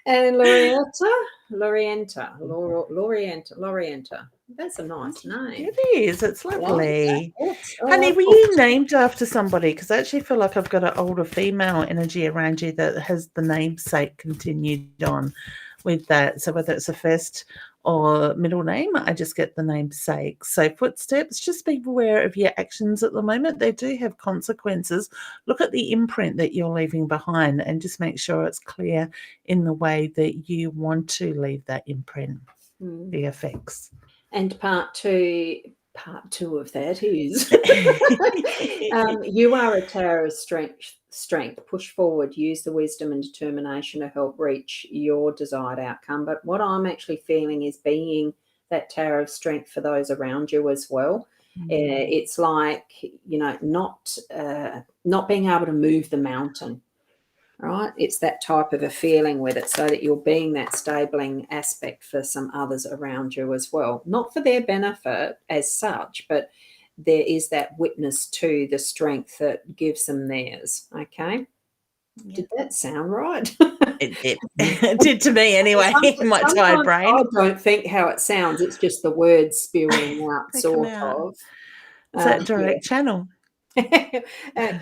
And Lorienta. That's a nice name. It is. It's lovely. Like Honey, were you named after somebody? Because I actually feel like I've got an older female energy around you that has the namesake continued on with that. So whether it's a first or middle name, I just get the namesake. So footsteps, just be aware of your actions at the moment. They do have consequences. Look at the imprint that you're leaving behind and just make sure it's clear in the way that you want to leave that imprint, the effects. And part two of that is you are a tower of strength. Push forward, use the wisdom and determination to help reach your desired outcome. But what I'm actually feeling is being that tower of strength for those around you as well. It's like, not being able to move the mountain. Right, it's that type of a feeling with it, so that you're being that stabling aspect for some others around you as well, not for their benefit as such, but there is that witness to the strength that gives them theirs. Okay, did that sound right? It did to me anyway. In my tired brain, I don't think how it sounds. It's just the words spewing out, sort of. It's that direct channel. It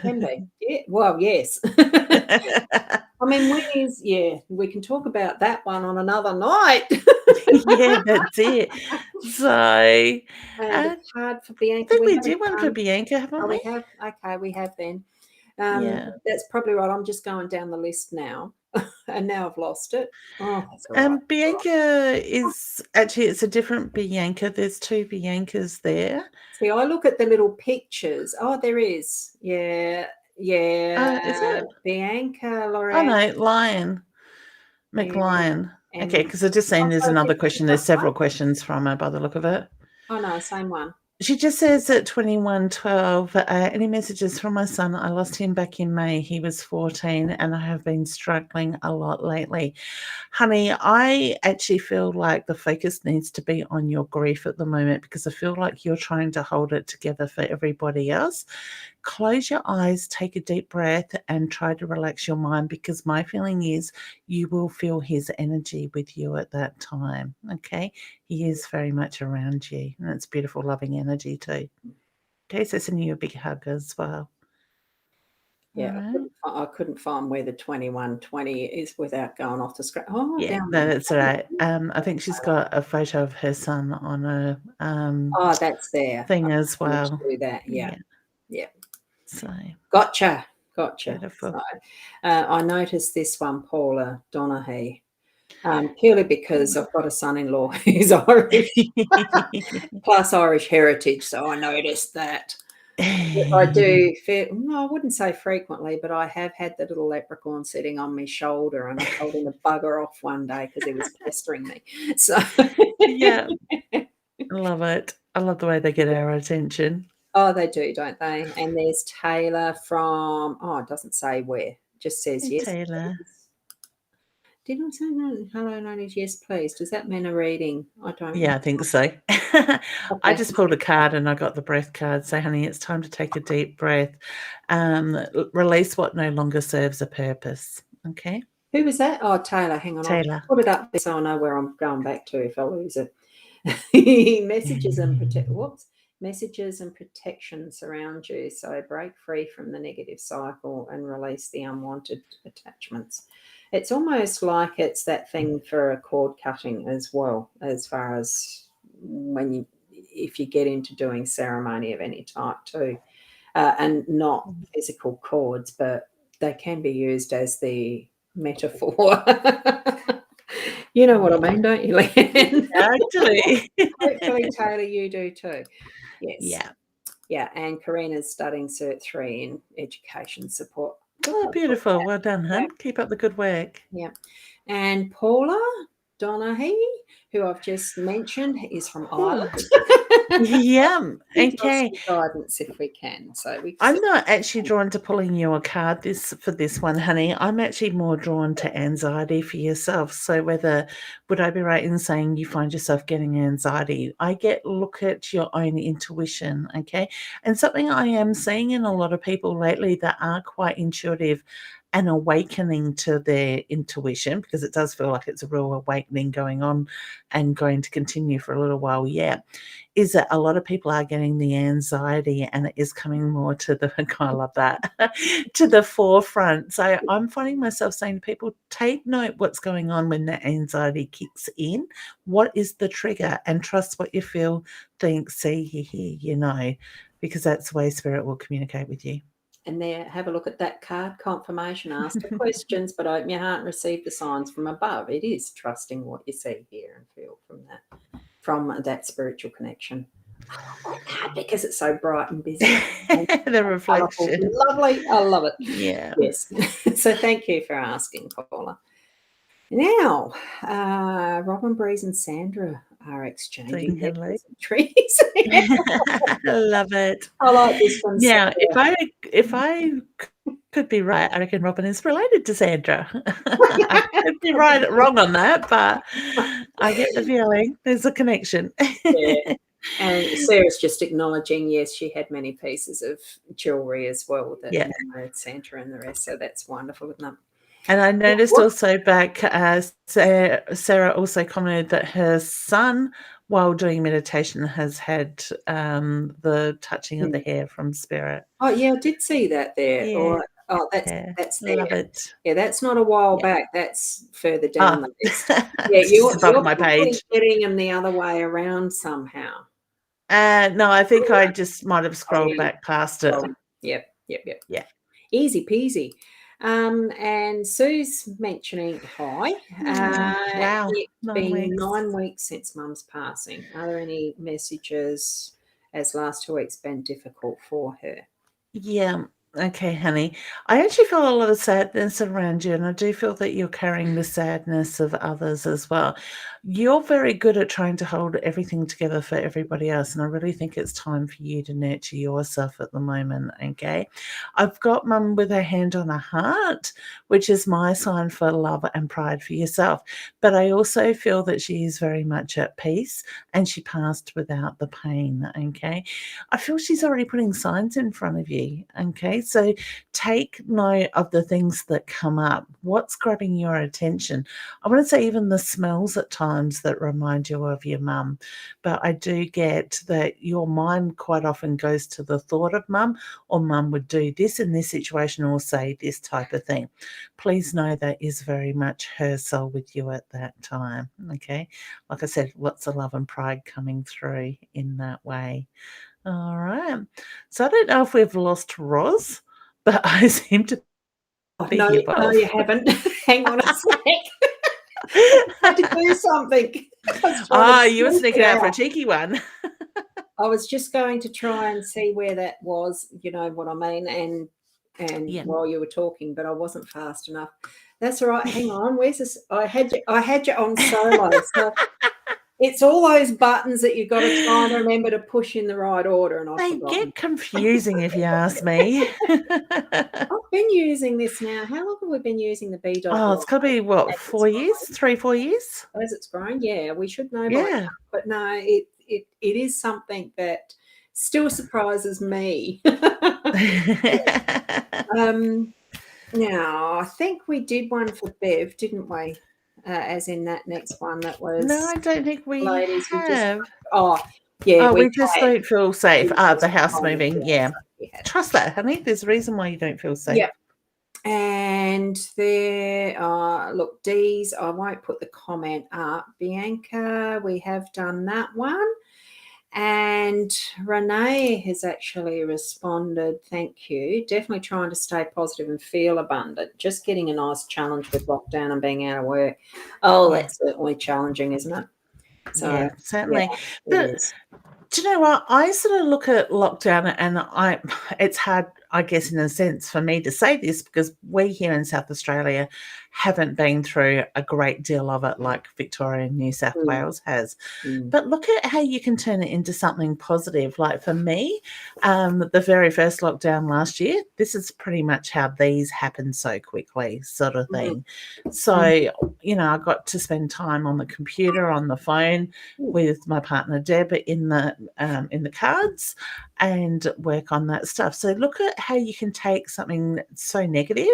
can be. Yeah, well, yes. I mean, we can talk about that one on another night. Yeah, that's it. So, card for Bianca. I think we did one for Bianca, haven't we? We have. Okay, we have then. That's probably right. I'm just going down the list now. And now I've lost it. Oh, that's all right. Bianca is actually, it's a different Bianca. There's two Biancas there. See, I look at the little pictures. Oh, there is. Yeah. Is it? Bianca Lorraine? Oh, no, Lion. McLion. Okay, because I've just seen there's another question. There's several questions from her by the look of it. Oh, no, same one. She just says at 21:12, any messages from my son? I lost him back in May. He was 14 and I have been struggling a lot lately. Honey, I actually feel like the focus needs to be on your grief at the moment, because I feel like you're trying to hold it together for everybody else. Close your eyes, take a deep breath and try to relax your mind, because my feeling is you will feel his energy with you at that time. Okay, he is very much around you, and it's beautiful, loving energy too. Okay, so sending you a big hug as well. Yeah, right. I couldn't find where the 2120 is without going off the screen. Oh, yeah, no, that's all right. I think she's got a photo of her son on a that's there thing as well. Do that, yeah. So gotcha. Beautiful. So, I noticed this one, Paula Donaghy, purely because I've got a son-in-law who's Irish, plus Irish heritage, so I noticed that. I do I wouldn't say frequently, but I have had the little leprechaun sitting on my shoulder, and I told him to bugger off one day because he was pestering me. So Yeah, love it. I love the way they get our attention. oh, they do, don't they? And there's Taylor from it doesn't say where, just says, Hey, "Yes, Taylor. please." Did I say no? Hello, Noni's yes, please. Does that mean a reading? I don't know. Yeah, I think so. I Okay. just pulled a card and I got the breath card. So, honey, it's time to take a deep breath. Release what no longer serves a purpose. Okay, Who was that? Oh, Taylor. Hang on. I'll just Taylor. put it up there so I know where I'm going back to if I lose it. Messages and protection surround you. So break free from the negative cycle and release the unwanted attachments. It's almost like it's that thing for a cord cutting as well, as far as if you get into doing ceremony of any type too, and not physical cords, but they can be used as the metaphor. You know what I mean, don't you, Leanne? Actually. Hopefully, Taylor, you do too. Yes. Yeah. Yeah, and Karina's studying Cert 3 in education support. Oh, beautiful. Well done, hun. Keep up the good work. Yeah. And Paula Donaghy, who I've just mentioned, is from Ireland. Yeah. Okay. Guidance if we can. So I'm not actually drawn to pulling you a card for this one, honey. I'm actually more drawn to anxiety for yourself. So would I be right in saying you find yourself getting anxiety? Look at your own intuition, okay? And something I am seeing in a lot of people lately that are quite intuitive and awakening to their intuition, because it does feel like it's a real awakening going on and going to continue for a little while yet, is that a lot of people are getting the anxiety and it is coming more to the, I love that, to the forefront. So I'm finding myself saying to people, take note what's going on when that anxiety kicks in. What is the trigger? And trust what you feel, think, see, hear, because that's the way Spirit will communicate with you. And there, have a look at that card confirmation. Ask the questions, but open your heart and receive the signs from above. It is trusting what you see, hear, and feel from that spiritual connection. I love that card because it's so bright and busy. The reflection. Lovely. I love it. Yeah. Yes. So thank you for asking, Paula. Now, Robin, Breeze, and Sandra are exchanging their trees. I love it. I like this one. Now, if I could be right, I reckon Robin is related to Sandra. I could be wrong on that, but I get the feeling there's a connection. Yeah. And Sarah's just acknowledging, yes, she had many pieces of jewellery as well that Sandra and the rest. So that's wonderful, isn't it? And I noticed also back, Sarah also commented that her son, while doing meditation, has had the touching of the hair from Spirit. Oh, yeah, I did see that there. Yeah. That's there. Love it. Yeah, that's not a while back. That's further down the list. Yeah, you're above my page. Getting them the other way around somehow. No, I think I just might have scrolled back past it. Yep. Yeah. Easy peasy. And Sue's mentioning hi. Wow. It's been 9 weeks since Mum's passing. Are there any messages as last 2 weeks been difficult for her? Yeah. Okay, honey. I actually feel a lot of sadness around you, and I do feel that you're carrying the sadness of others as well. You're very good at trying to hold everything together for everybody else, and I really think it's time for you to nurture yourself at the moment, okay? I've got Mum with her hand on her heart, which is my sign for love and pride for yourself. But I also feel that she is very much at peace, and she passed without the pain, okay? I feel she's already putting signs in front of you, okay? So take note of the things that come up. What's grabbing your attention? I want to say even the smells at times that remind you of your mum. But I do get that your mind quite often goes to the thought of mum, or mum would do this in this situation or say this type of thing. Please know that is very much her soul with you at that time, okay? Like I said, lots of love and pride coming through in that way. All right. So I don't know if we've lost Ros, but I seem to be here both. No, you haven't. Hang on a sec. I had to do something. You were sneaking out for a cheeky one. I was just going to try and see where that was, you know what I mean, and Yeah. while you were talking, but I wasn't fast enough. That's all right. Hang on. Where's this? I had you on solo. So it's all those buttons that you've got to try and remember to push in the right order, and I've They forgotten. get confusing if you ask me. I've been using this now. How long have we been using the Oh, it's B.Live? gotta be, what, As 4 it's years? grown? 3, 4 years? As it's grown, yeah, we should know by Yeah. now. But no, it is something that still surprises me. Now, I think we did one for Bev, didn't we? As in that next one that No, was I don't think we ladies, we just have. oh, yeah, Oh, we we just had. don't feel safe. We Ah, just the house told you, moving, yeah, yeah. so we had. Trust that, honey. There's a reason why you don't feel safe. Yep. And there are, look, Dee's, I won't put the comment up. Bianca, we have done that one. And Renee has actually responded, thank you. Definitely trying to stay positive and feel abundant. Just getting a nice challenge with lockdown and being out of work. Oh, Yeah. that's certainly challenging, isn't it? So, Yeah, certainly. yeah, But it is. do you know what? I sort of look at lockdown and it's hard, I guess, in a sense for me to say this because we here in South Australia haven't been through a great deal of it like Victoria and New South Mm, Wales has. mm, But look at how you can turn it into something positive. Like for me, the very first lockdown last year, this is pretty much how these happened so quickly, sort of mm, thing. So, mm, I got to spend time on the computer, on the phone mm. with my partner Deb in the cards and work on that stuff. So look at how you can take something so negative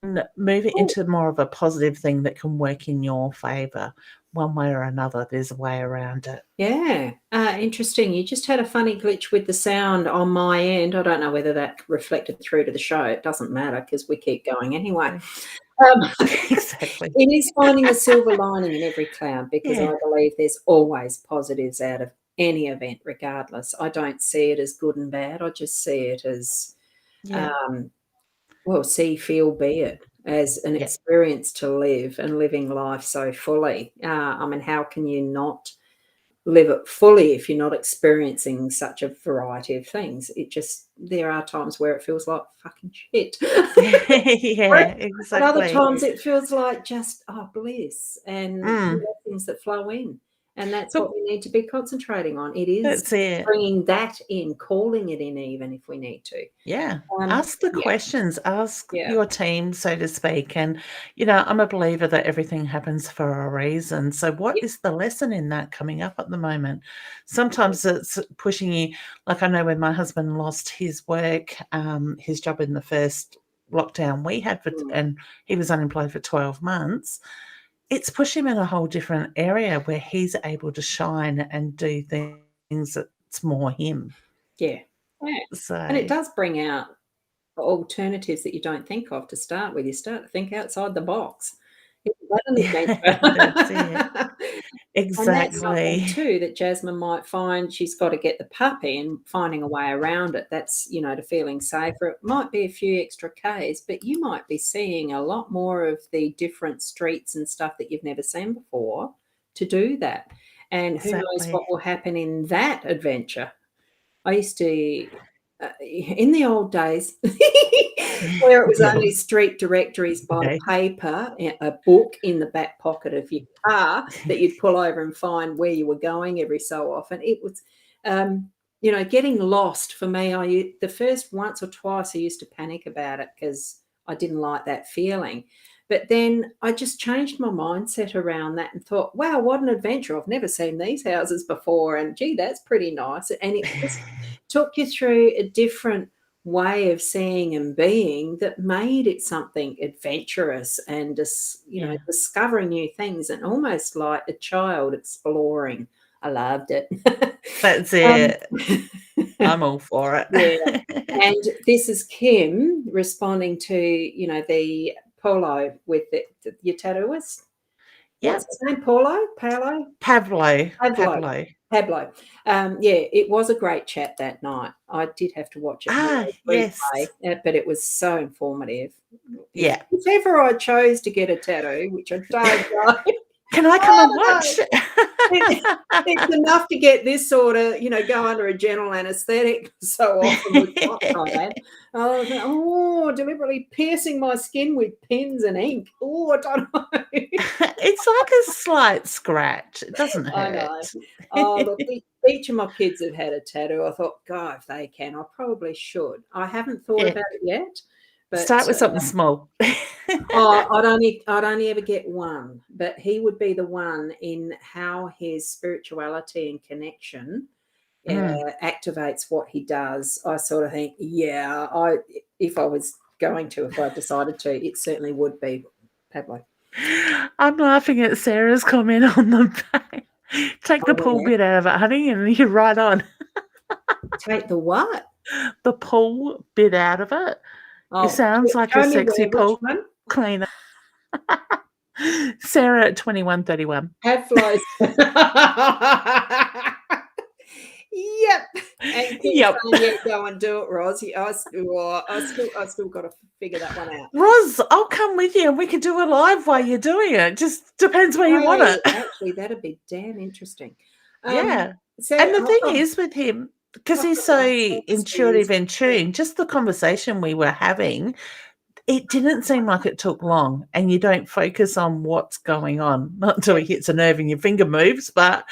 and move it Oh, into more of a positive thing that can work in your favour. One way or another, there's a way around it. yeah, interesting. You just had a funny glitch with the sound on my end. I don't know whether that reflected through to the show. It doesn't matter because we keep going anyway. Exactly. It is finding the silver lining in every cloud because I Yeah. believe there's always positives out of any event, regardless. I don't see it as good and bad. I just see it as, Yeah. well, see, feel, be it, as an Yeah. experience to live and living life so fully. I mean, how can you not live it fully if you're not experiencing such a variety of things? It just, there are times where it feels like fucking shit. Yeah, And other exactly. times it feels like just, oh, bliss and Mm. blessings that flow in. And that's Look, what we need to be concentrating on. It is that's it. bringing that in, calling it in even if we need to. Yeah. Ask the Yeah, questions, ask yeah. your team, so to speak. And, I'm a believer that everything happens for a reason. So, what Yeah. is the lesson in that coming up at the moment? Sometimes it's pushing you. Like, I know when my husband lost his work, his job in the first lockdown we had, Mm, and he was unemployed for 12 months, it's pushed him in a whole different area where he's able to shine and do things that's more him. yeah. Yeah. And it So, does bring out alternatives that you don't think of to start with. You start to think outside the box. Isn't that that's it. an adventure? And that's something Exactly. too that Jasmine might find she's got to get the puppy and finding a way around it. That's, to feeling safer. It might be a few extra Ks, but you might be seeing a lot more of the different streets and stuff that you've never seen before to do that. And who knows Exactly. what will happen in that adventure. I used to, in the old days, where it was only street directories by Okay. paper, a book in the back pocket of your car that you'd pull over and find where you were going every so often. It was, getting lost for me. The first once or twice I used to panic about it because I didn't like that feeling. But then I just changed my mindset around that and thought, wow, what an adventure. I've never seen these houses before. And gee, that's pretty nice. And it just took you through a different way of seeing and being that made it something adventurous and just, Yeah. discovering new things and almost like a child exploring. I loved it. That's um, it. I'm all for yeah. it. And this is Kim responding to, the polo with your tattooist. What's Yep. his name? Paulo? Paolo? Pablo. Pablo. Pablo. Pablo. Yeah, it was a great chat that night. I did have to watch it Ah, replay, yes. but it was so informative. If Yeah. if ever I chose to get a tattoo, which I don't know, Can I come and watch? It's enough to get this sort of, go under a general anaesthetic so often with not try that. Deliberately piercing my skin with pins and ink. Oh, I don't know. It's like a slight scratch. It doesn't I know. hurt. Oh, look, each of my kids have had a tattoo. I thought, God, if they can, I probably should. I haven't thought Yeah. about it yet. But Start with something small. I'd only ever get one, but he would be the one in how his spirituality and connection activates what he does. I sort of think, if I decided to, it certainly would be Pablo. I'm laughing at Sarah's comment on the back. Take the pull bit out of it, honey, and you're right on. Take the what? The pull bit out of it. It sounds like a sexy pull cleaner. Sarah at 2131. Have flows. Yep. And yep. Saying, go and do it, Ros. I still got to figure that one out. Ros, I'll come with you and we can do it live while you're doing it. Just depends where you want it. Actually, that'd be damn interesting. Yeah. And the thing is with him, because he's so intuitive and tuned, just the conversation we were having, it didn't seem like it took long, and you don't focus on what's going on, not until he hits a nerve and your finger moves, but...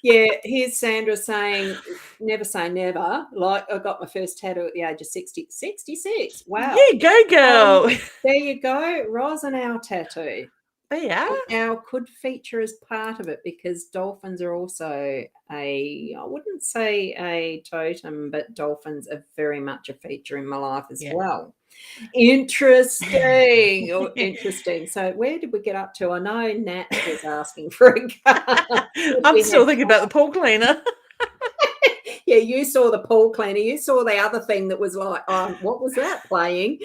Yeah, here's Sandra saying, never say never. Like, I got my first tattoo at the age of 66. Wow. Yeah, go, girl. There you go. Ros and our tattoo. Yeah. Our could feature as part of it because dolphins are also I wouldn't say a totem, but dolphins are very much a feature in my life as well. Interesting. Interesting. So where did we get up to? I know Nat was asking for a card. I'm still thinking about the pool cleaner. Yeah, you saw the pool cleaner. You saw the other thing that was like, what was that playing?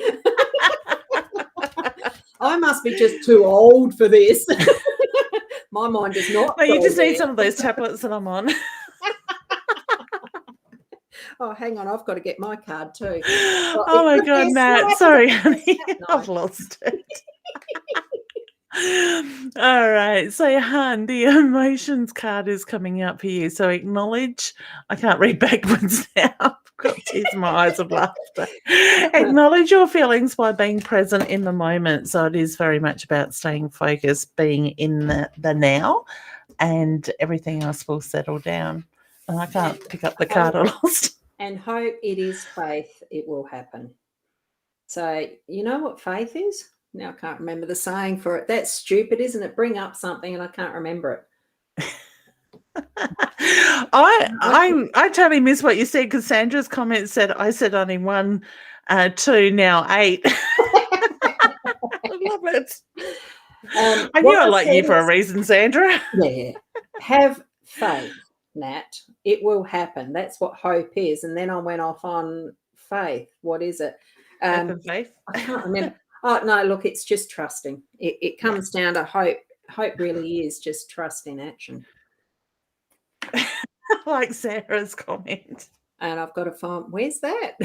I must be just too old for this. My mind is not. No, you just need some of those tablets that I'm on. Oh, hang on. I've got to get my card too. Oh, my God, Nat. Sorry, honey. I've lost it. All right. So, Han, the emotions card is coming up for you. So, acknowledge. I can't read backwards now. I've got tears in my eyes of laughter. Acknowledge your feelings by being present in the moment. So, it is very much about staying focused, being in the now, and everything else will settle down. And I can't pick up the card I lost. And hope it is faith. It will happen. So, you know what faith is? Now I can't remember the saying for it. That's stupid, isn't it? Bring up something and I can't remember it. I totally missed what you said because Sandra's comment said I said only 1, 2, now 8. I love it. I knew I liked you for a reason, Sandra. Yeah. Have faith, Nat. It will happen. That's what hope is. And then I went off on faith. What is it? Faith. I can't remember. Oh, no, look, it's just trusting. It comes down to hope. Hope really is just trust in action. Like Sarah's comment. And I've got to find, where's that?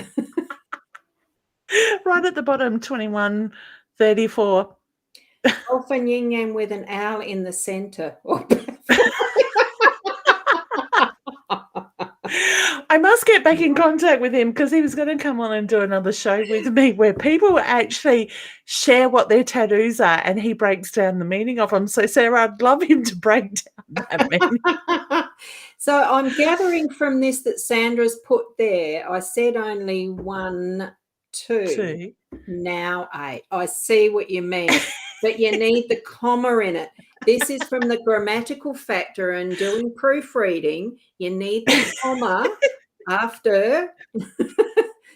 Right at the bottom, 2134. Often yin yang with an owl in the centre. I must get back in contact with him because he was going to come on and do another show with me where people actually share what their tattoos are and he breaks down the meaning of them. So, Sarah, I'd love him to break down that meaning. So I'm gathering from this that Sandra's put there. I said only 1, 2, now 8. I see what you mean, but you need the comma in it. This is from the grammatical factor and doing proofreading. You need the comma after.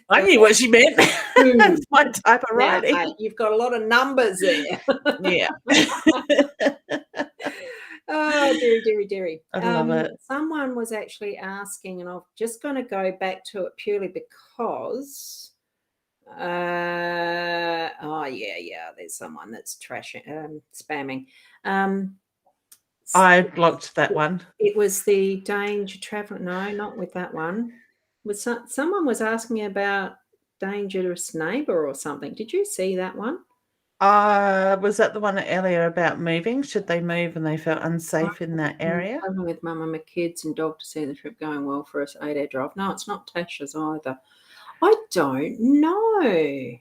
I knew what she meant. That's my type of writing. Now, you've got a lot of numbers there. Yeah. Oh, dearie. I love it. Someone was actually asking, and I'm just going to go back to it purely because, there's someone that's spamming. I blocked that one. It was the danger travel. No, not with that one. Someone was asking about dangerous neighbour or something. Did you see that one? Was that the one earlier about moving? Should they move and they felt unsafe in that area? Traveling with mum and my kids and dog to see the trip going well for us, 8-hour drive. No, it's not Tasha's either. I don't know.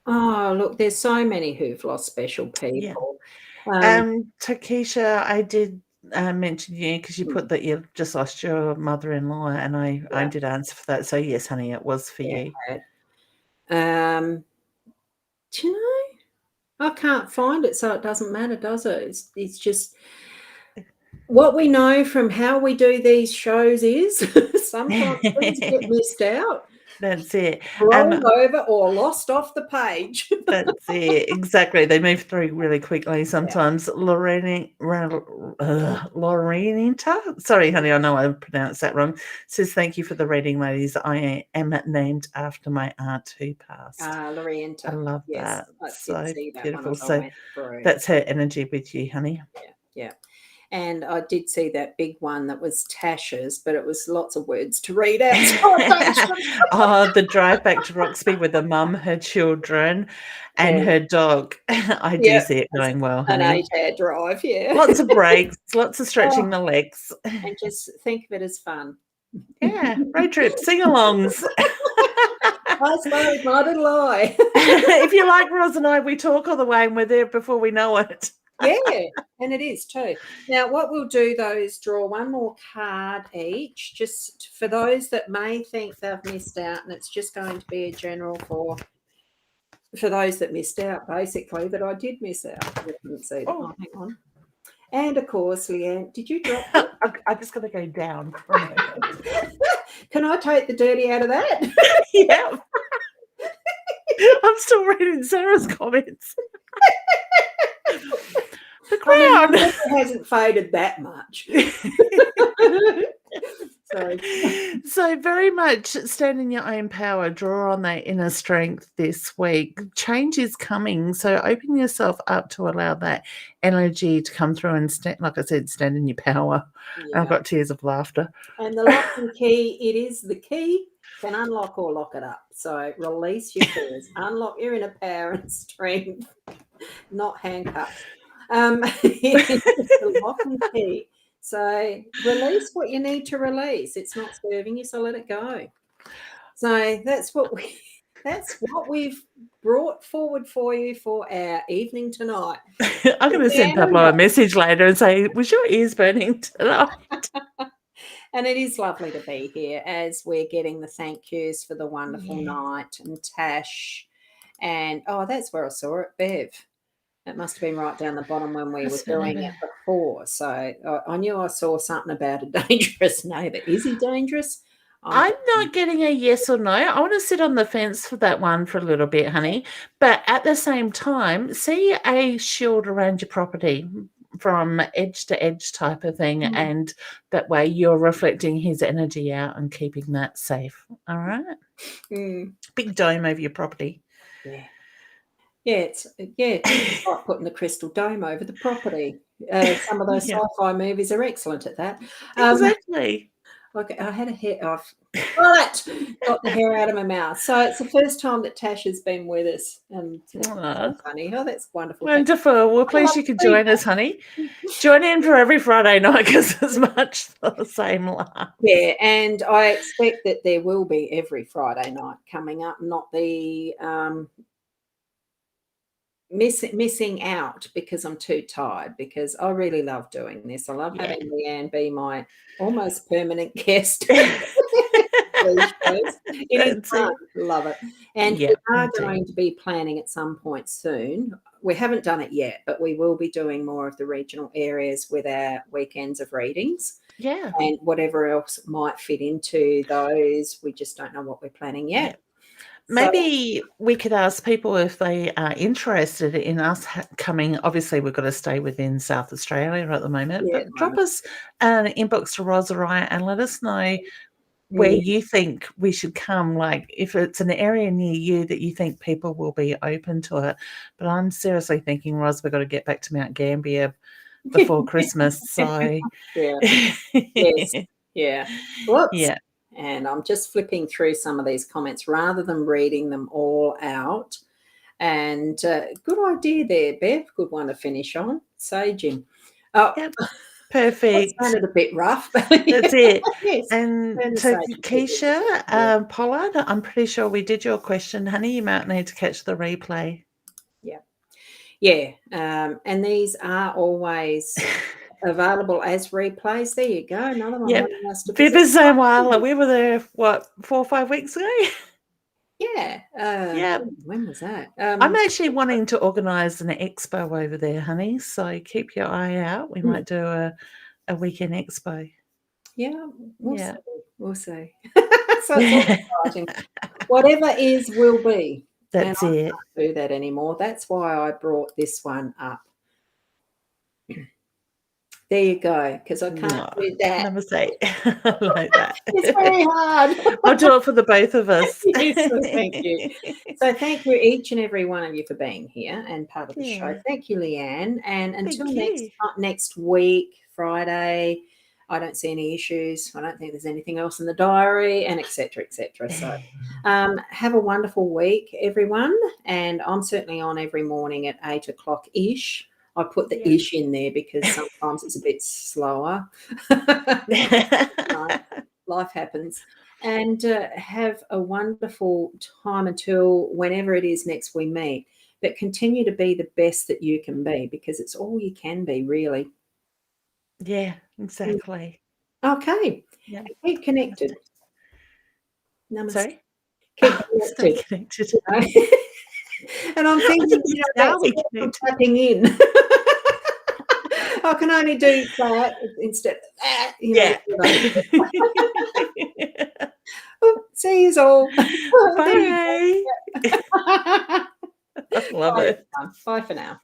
Oh, look, there's so many who've lost special people. Takesha, I did mention you because you put that you just lost your mother-in-law, and I did answer for that. So yes, honey, it was for you. Do you know? I can't find it, so it doesn't matter, does it? It's just what we know from how we do these shows is sometimes things get missed out. That's it. Rolled over or lost off the page. That's it. Exactly. They move through really quickly sometimes. Lorenita, sorry, honey, I know I pronounced that wrong, says, thank you for the reading, ladies. I am named after my aunt who passed. Lorenita. I love that. So beautiful. So that's her energy with you, honey. Yeah. And I did see that big one that was Tasha's, but it was lots of words to read out. The drive back to Roxby with the mum, her children, and her dog. I do see it going well, honey. An 8-hour drive, Lots of breaks, lots of stretching the legs. And just think of it as fun. Yeah, road trip, sing-alongs. I suppose, neither do I. If you like Ros and I, we talk all the way and we're there before we know it. Yeah, and it is too. Now, what we'll do, though, is draw one more card each, just for those that may think they've missed out, and it's just going to be a general for those that missed out, basically, that I did miss out. I didn't see that. Oh, hang on. And, of course, Leanne, did you drop it? I'm just going to go down. Can I take the dirty out of that? Yeah. I'm still reading Sarah's comments. The crown hasn't faded that much. So very much stand in your own power, draw on that inner strength this week. Change is coming, so open yourself up to allow that energy to come through and like I said, stand in your power. Yeah. I've got tears of laughter. And the lock and key, it is the key, can unlock or lock it up. So release your fears, unlock your inner power and strength, not handcuffed. The lock and key. So release what you need to release. It's not serving you, so let it go. So that's what we've brought forward for you for our evening tonight. I'm going to send Pablo a message later and say, was your ears burning tonight? And it is lovely to be here as we're getting the thank yous for the wonderful night, and Tash, and that's where I saw it, Bev. It must have been right down the bottom when we were doing it before. So I knew I saw something about a dangerous neighbour. Is he dangerous? I'm not getting a yes or no. I want to sit on the fence for that one for a little bit, honey. But at the same time, see a shield around your property from edge to edge type of thing. And that way you're reflecting his energy out and keeping that safe. All right? Big dome over your property. Yeah. Yeah, it's like putting the crystal dome over the property. Some of those sci-fi movies are excellent at that. Exactly. Okay, I had a hair off. Got the hair out of my mouth. So it's the first time that Tash has been with us. And it's so funny. Oh, that's wonderful. Wonderful. Well, please you can join us, honey. Join in for every Friday night because it's much the same laugh. Yeah, and I expect that there will be every Friday night coming up, not the missing out because I'm too tired, because I really love doing this. I love having Leanne be my almost permanent guest. It is fun. Love it. And we are going to be planning at some point soon. We haven't done it yet, but we will be doing more of the regional areas with our weekends of readings. Yeah. And whatever else might fit into those. We just don't know what we're planning yet. Yeah. Maybe we could ask people if they are interested in us coming. Obviously, we've got to stay within South Australia at the moment, but drop us an inbox to Rosariah and let us know where you think we should come. Like if it's an area near you that you think people will be open to it. But I'm seriously thinking, Ros, we've got to get back to Mount Gambier before Christmas. So yeah. Yes. Yeah. Whoops. Yeah. And I'm just flipping through some of these comments rather than reading them all out. And good idea there, Bev. Good one to finish on. Saging. Oh, Yep. that Perfect. sounded a bit rough. But That's it. yes. And Turn the so, sage a bit. Keisha, Pollard, I'm pretty sure we did your question, honey. You might need to catch the replay. Yeah. And these are always available as replays. There you go. Another one Yep. wanting us to visit. Vivid so while we were there, what, 4 or 5 weeks ago? Yeah. Yep. When was that? I'm actually wanting to organise an expo over there, honey. So keep your eye out. We might do a weekend expo. Yeah, we'll Yeah. see. We'll see. So it's all exciting. Whatever is will be. That's and I it. can't do that anymore. That's why I brought this one up. There you go, because I can't do that. Namaste. I like that. It's very hard. I'll do it for the both of us. Yes, so thank you. So thank you, each and every one of you, for being here and part of the show. Thank you, Leanne. And until next week, Friday, I don't see any issues. I don't think there's anything else in the diary, and etc. etc. So have a wonderful week, everyone. And I'm certainly on every morning at 8 o'clock ish. I put the ish in there because sometimes it's a bit slower. Life happens. And have a wonderful time until whenever it is next we meet. But continue to be the best that you can be, because it's all you can be, really. Yeah, exactly. Okay. Yeah. Keep connected. Namaste. Sorry? Keep Stay connected. connected. And I'm thinking, that's tapping in. I can only do that instead of that. See you all. Bye. I love it. Bye for now.